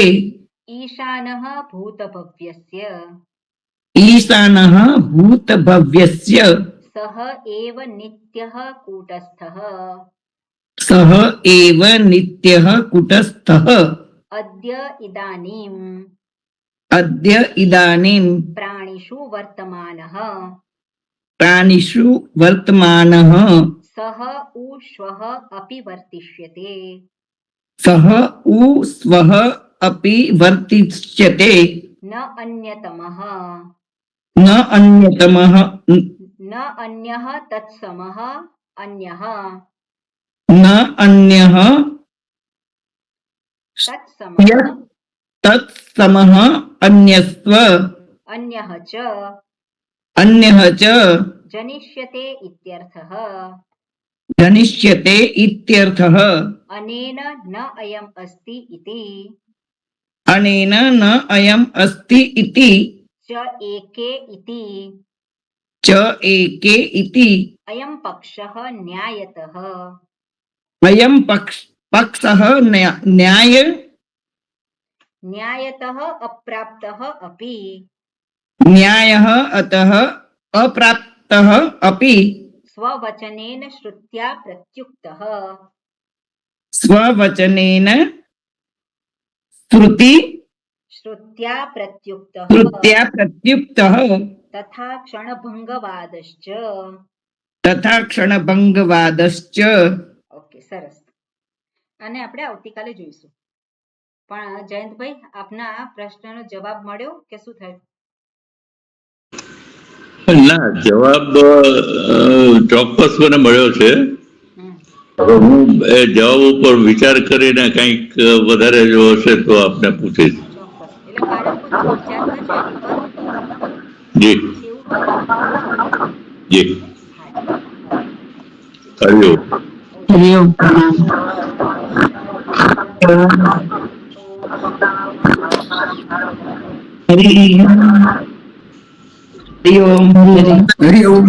ईशानः भूतभव्यस्य ईशानः भूतभव्यस्य सः एव नित्यः कूटस्थः सः एव नित्यः कुटस्थः अद्य इदानीं प्राणिषु वर्तमानः सः उ श्वः अपि वर्तिष्यते सः उ स्वः अपि वर्तिष्यते न अन्यतमः न अन्यतमः न अन्यः तत्समः अन्यः न अन्यः तत्समः यत् तत्समः अन्यस्व अन्यः च जनिष्यते इत्यर्थः जनिष्यते इत्यर्थः अनेन न अयम् अस्ति इति अनेन न अयम् अस्ति इति च एके इति च एके इति अयं पक्षः न्यायतः अयं पक्षः न्यायतः अप्राप्तः अपि न्यायः अतः अप्राप्तः अपि स्ववचनेन श्रुत्या प्रत्युक्तः स्ववचनेन श्रुत्या प्रत्युक्तः प्रत्युक्तः तथा क्षणभंगवादश्च તથા ક્ષણભંગવાદશ્ચ. ઓકે સરસ. અને આપણે આવતીકાલે જોઈશું. પણ જયંતભાઈ આપના પ્રશ્નનો જવાબ મળ્યો કે શું થયું? ના, જવાબ ચોક્કસપણે મળ્યો છે. હવે હું એ જવાબ ઉપર વિચાર કરીને કંઈક વધારે જો હશે તો આપને પૂછીશ. ચોક્કસ. એટલે કાલે પૂછો, વિચાર કરજો એની પર. જી જી. હરિઓમ. હરિઓમ. હરિ ઓમ. હરિ ઓમ.